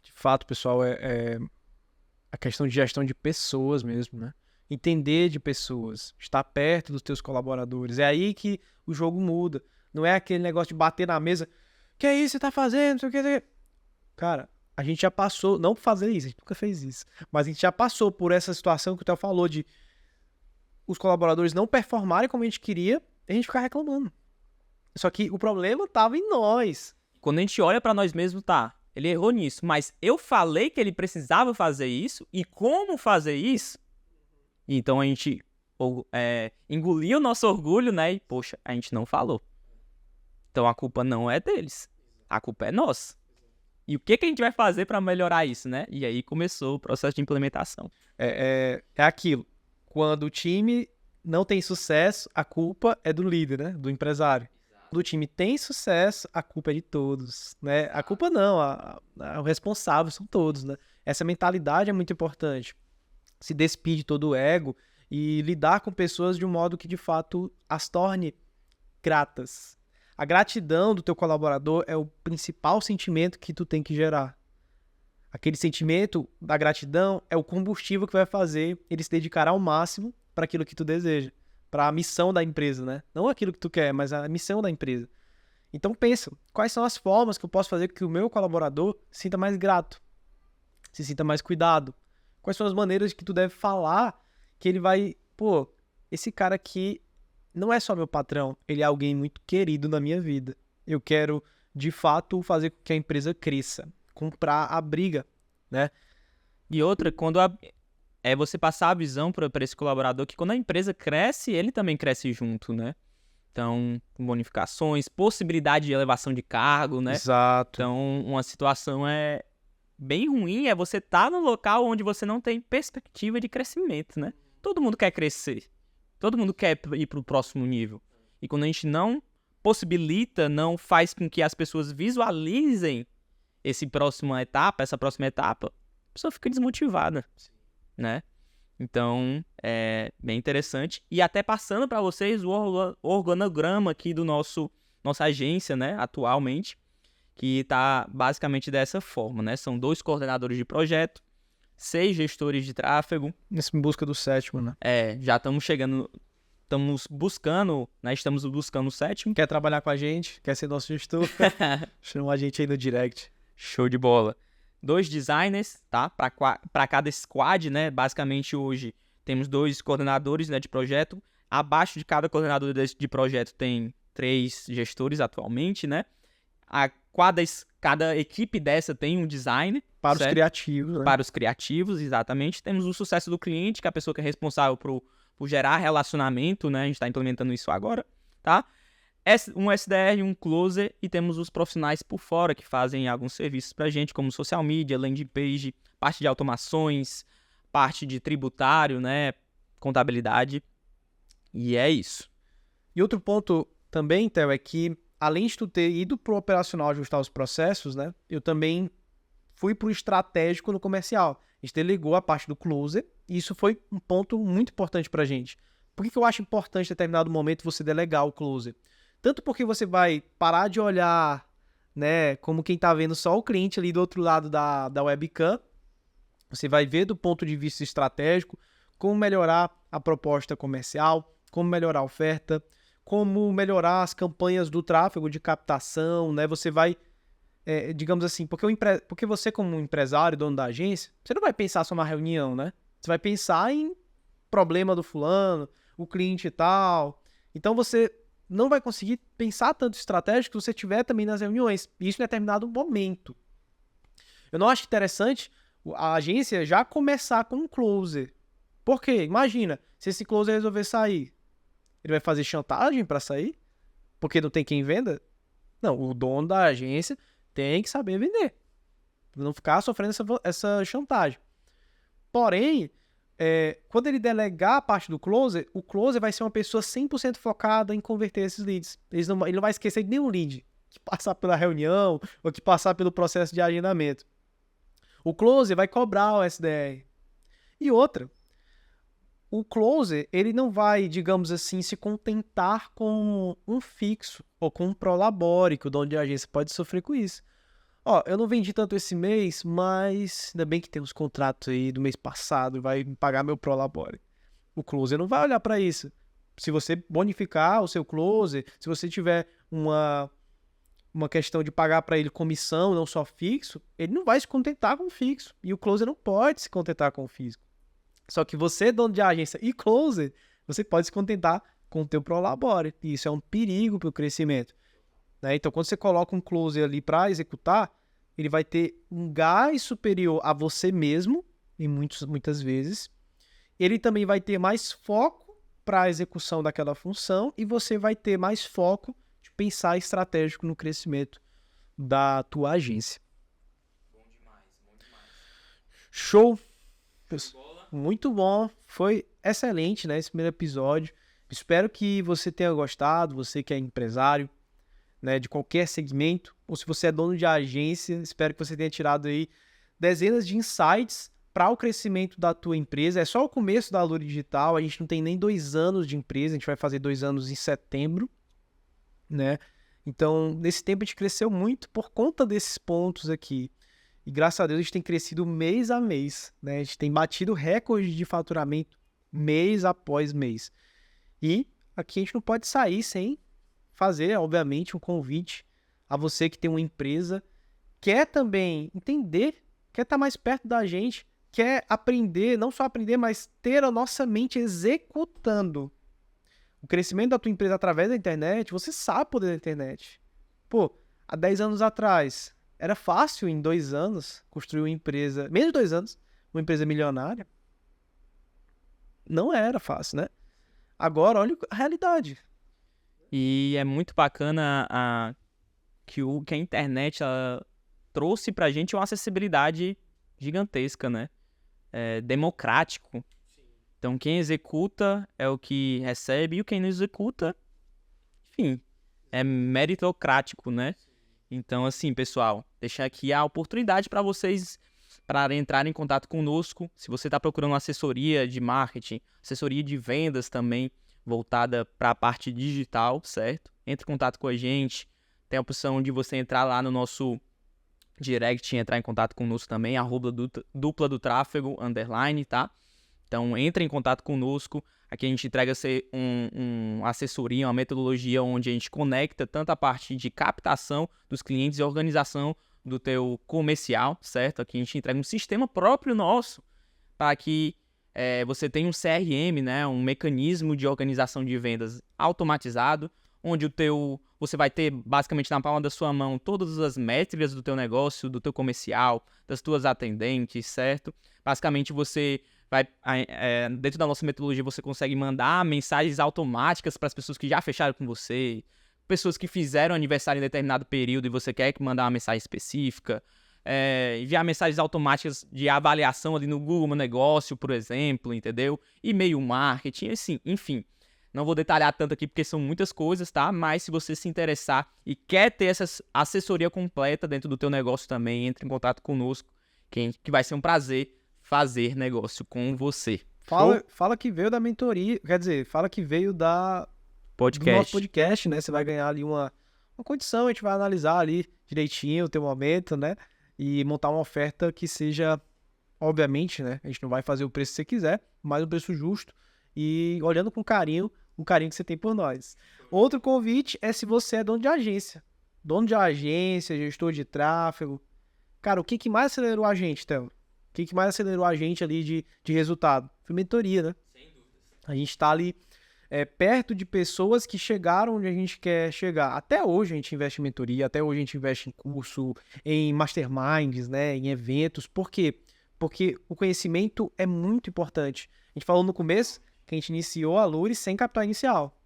de fato, pessoal, é a questão de gestão de pessoas mesmo, né? Entender de pessoas, estar perto dos teus colaboradores. É aí que o jogo muda. Não é aquele negócio de bater na mesa. Que é isso que você tá fazendo? Não sei o que. Cara, a gente já passou, não por fazer isso, a gente nunca fez isso, mas a gente já passou por essa situação que o Theo falou de os colaboradores não performarem como a gente queria e a gente ficar reclamando. Só que o problema tava em nós. Quando a gente olha para nós mesmos, tá, ele errou nisso, mas eu falei que ele precisava fazer isso e como fazer isso? Então a gente engoliu o nosso orgulho, né? E, poxa, a gente não falou. Então a culpa não é deles, a culpa é nossa. E o que a gente vai fazer para melhorar isso, né? E aí começou o processo de implementação. É aquilo. Quando o time não tem sucesso, a culpa é do líder, né? Do empresário. Quando o time tem sucesso, a culpa é de todos, né? A culpa não, o responsável são todos, né? Essa mentalidade é muito importante. Se despir de todo o ego e lidar com pessoas de um modo que, de fato, as torne gratas. A gratidão do teu colaborador é o principal sentimento que tu tem que gerar. Aquele sentimento da gratidão é o combustível que vai fazer ele se dedicar ao máximo para aquilo que tu deseja, para a missão da empresa, né? Não aquilo que tu quer, mas a missão da empresa. Então pensa, quais são as formas que eu posso fazer com que o meu colaborador se sinta mais grato, se sinta mais cuidado? Quais são as maneiras que tu deve falar que ele vai... Pô, esse cara aqui não é só meu patrão, ele é alguém muito querido na minha vida. Eu quero, de fato, fazer com que a empresa cresça, comprar a briga, né? E outra, quando é você passar a visão para esse colaborador que quando a empresa cresce, ele também cresce junto, né? Então, bonificações, possibilidade de elevação de cargo, né? Exato. Então, uma situação bem ruim é você estar no local onde você não tem perspectiva de crescimento, né? Todo mundo quer crescer. Todo mundo quer ir para o próximo nível. E quando a gente não possibilita, não faz com que as pessoas visualizem essa próxima etapa, a pessoa fica desmotivada, né? Então, é bem interessante. E até passando para vocês o organograma aqui do nossa agência, né, atualmente, que está basicamente dessa forma, né? São 2 coordenadores de projeto, 6 gestores de tráfego. Em busca do 7º, né? Já estamos chegando, estamos buscando o 7º. Quer trabalhar com a gente? Quer ser nosso gestor? Chama a gente aí no direct. Show de bola. 2 designers, tá? Para cada squad, né? Basicamente hoje temos 2 coordenadores, né, de projeto. Abaixo de cada coordenador de projeto tem 3 gestores atualmente, né? Cada equipe dessa tem um designer. Para certo? Os criativos, né? Para os criativos, exatamente. Temos o sucesso do cliente, que é a pessoa que é responsável por gerar relacionamento, né? A gente está implementando isso agora, tá? Um SDR, um closer, e temos os profissionais por fora que fazem alguns serviços pra gente, como social media, landing page, parte de automações, parte de tributário, né? Contabilidade. E é isso. E outro ponto também, Theo, é que além de tu ter ido pro operacional ajustar os processos, né? Eu também fui pro estratégico no comercial. A gente delegou a parte do closer e isso foi um ponto muito importante pra gente. Por que eu acho importante em determinado momento você delegar o closer? Tanto porque você vai parar de olhar, né, como quem tá vendo só o cliente ali do outro lado da webcam. Você vai ver do ponto de vista estratégico como melhorar a proposta comercial, como melhorar a oferta, como melhorar as campanhas do tráfego de captação, né? Você vai, digamos assim, porque você como empresário, dono da agência, você não vai pensar só numa reunião, né? Você vai pensar em problema do fulano, o cliente e tal. Então você não vai conseguir pensar tanto estratégico se você estiver também nas reuniões. Isso em determinado momento. Eu não acho interessante a agência já começar com um closer. Por quê? Imagina, se esse closer resolver sair, ele vai fazer chantagem para sair? Porque não tem quem venda? Não, o dono da agência tem que saber vender. Não ficar sofrendo essa chantagem. Porém, quando ele delegar a parte do closer, o closer vai ser uma pessoa 100% focada em converter esses leads. Ele não vai esquecer de nenhum lead. que passar pela reunião ou que passar pelo processo de agendamento. O closer vai cobrar o SDR. E outra, o closer, ele não vai, digamos assim, se contentar com um fixo ou com um prolabore, que o dono de agência pode sofrer com isso. Ó, eu não vendi tanto esse mês, mas ainda bem que tem os contratos aí do mês passado, vai me pagar meu prolabore. O closer não vai olhar para isso. Se você bonificar o seu closer, se você tiver uma questão de pagar para ele comissão, não só fixo, ele não vai se contentar com o fixo. E o closer não pode se contentar com o fixo. Só que você, dono de agência e closer, você pode se contentar com o teu prolabore. E isso é um perigo para o crescimento. Né? Então, quando você coloca um closer ali para executar, ele vai ter um gás superior a você mesmo, em muitas vezes. Ele também vai ter mais foco para a execução daquela função e você vai ter mais foco de pensar estratégico no crescimento da tua agência. Bom demais, bom demais. Show! Muito bom, foi excelente, né, esse primeiro episódio. Espero que você tenha gostado, você que é empresário, né, de qualquer segmento, ou se você é dono de agência, espero que você tenha tirado aí dezenas de insights para o crescimento da tua empresa. É só o começo da Alure Digital, a gente não tem nem 2 anos de empresa, a gente vai fazer 2 anos em setembro, né? Então, nesse tempo a gente cresceu muito por conta desses pontos aqui. E graças a Deus a gente tem crescido mês a mês, né? A gente tem batido recorde de faturamento mês após mês. E aqui a gente não pode sair sem fazer, obviamente, um convite a você que tem uma empresa, quer também entender, quer estar mais perto da gente, quer aprender, não só aprender, mas ter a nossa mente executando. O crescimento da tua empresa através da internet, você sabe poder da internet. Pô, há 10 anos atrás, era fácil em 2 anos construir uma empresa, menos de 2 anos, uma empresa milionária? Não era fácil, né? Agora, olha a realidade. E é muito bacana que a internet ela trouxe pra gente uma acessibilidade gigantesca, né? É democrático. Então, quem executa é o que recebe e quem não executa, enfim, é meritocrático, né? Então, assim, pessoal, deixar aqui a oportunidade para vocês para entrarem em contato conosco. Se você está procurando uma assessoria de marketing, assessoria de vendas também, voltada para a parte digital, certo? Entre em contato com a gente. Tem a opção de você entrar lá no nosso direct e entrar em contato conosco também, @dupla do tráfego, _, tá? Então, entre em contato conosco. Aqui a gente entrega uma assessoria, uma metodologia onde a gente conecta tanto a parte de captação dos clientes e organização do teu comercial, certo? Aqui a gente entrega um sistema próprio nosso para que você tenha um CRM, né? Um mecanismo de organização de vendas automatizado, onde você vai ter basicamente na palma da sua mão todas as métricas do teu negócio, do teu comercial, das tuas atendentes, certo? Basicamente você dentro da nossa metodologia você consegue mandar mensagens automáticas para as pessoas que já fecharam com você, pessoas que fizeram aniversário em determinado período e você quer mandar uma mensagem específica, enviar mensagens automáticas de avaliação ali no Google Meu Negócio, por exemplo, entendeu? E-mail marketing, assim, enfim. Não vou detalhar tanto aqui porque são muitas coisas, tá? Mas se você se interessar e quer ter essa assessoria completa dentro do teu negócio também, entre em contato conosco, que vai ser um prazer fazer negócio com você. Fala que veio da mentoria, quer dizer, fala que veio do nosso podcast, né? Você vai ganhar ali uma condição, a gente vai analisar ali direitinho o teu momento, né? E montar uma oferta que seja, obviamente, né? A gente não vai fazer o preço que você quiser, mas um preço justo e olhando com carinho, o carinho que você tem por nós. Outro convite é se você é dono de agência. Dono de agência, gestor de tráfego. Cara, o que mais acelerou a gente, Théo? O que mais acelerou a gente ali de resultado? Foi mentoria, né? Sem dúvidas. A gente tá ali perto de pessoas que chegaram onde a gente quer chegar. Até hoje a gente investe em mentoria, até hoje a gente investe em curso, em masterminds, né? Em eventos. Por quê? Porque o conhecimento é muito importante. A gente falou no começo que a gente iniciou a Alure sem capital inicial.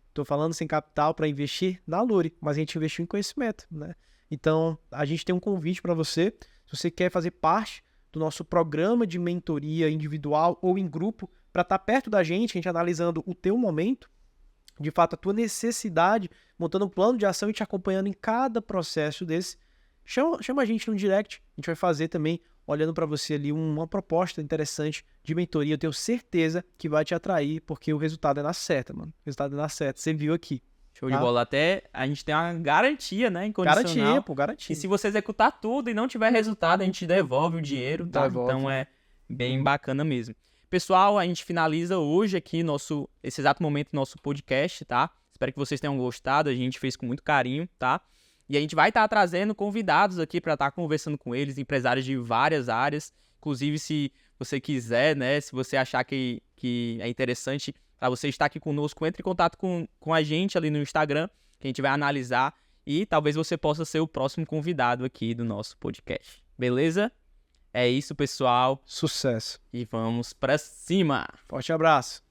Estou falando sem capital para investir na Alure, mas a gente investiu em conhecimento, né? Então, a gente tem um convite para você. Se você quer fazer parte do nosso programa de mentoria individual ou em grupo, para estar perto da gente analisando o teu momento, de fato, a tua necessidade, montando um plano de ação e te acompanhando em cada processo desse, chama a gente no direct. A gente vai fazer também, olhando para você ali, uma proposta interessante de mentoria. Eu tenho certeza que vai te atrair, porque o resultado é na certa, mano. O resultado é na certa. Você viu aqui. Show de bola. Até a gente tem uma garantia, né? Incondicional. Garantia, pô, garantia. E se você executar tudo e não tiver resultado, a gente devolve o dinheiro, tá? Devolve. Então é bem bacana mesmo. Pessoal, a gente finaliza hoje aqui esse exato momento nosso podcast, tá? Espero que vocês tenham gostado. A gente fez com muito carinho, tá? E a gente vai estar trazendo convidados aqui para estar conversando com eles, empresários de várias áreas. Inclusive, se você quiser, né? Se você achar que é interessante para você estar aqui conosco, entre em contato com a gente ali no Instagram, que a gente vai analisar. E talvez você possa ser o próximo convidado aqui do nosso podcast. Beleza? É isso, pessoal. Sucesso. E vamos pra cima. Forte abraço.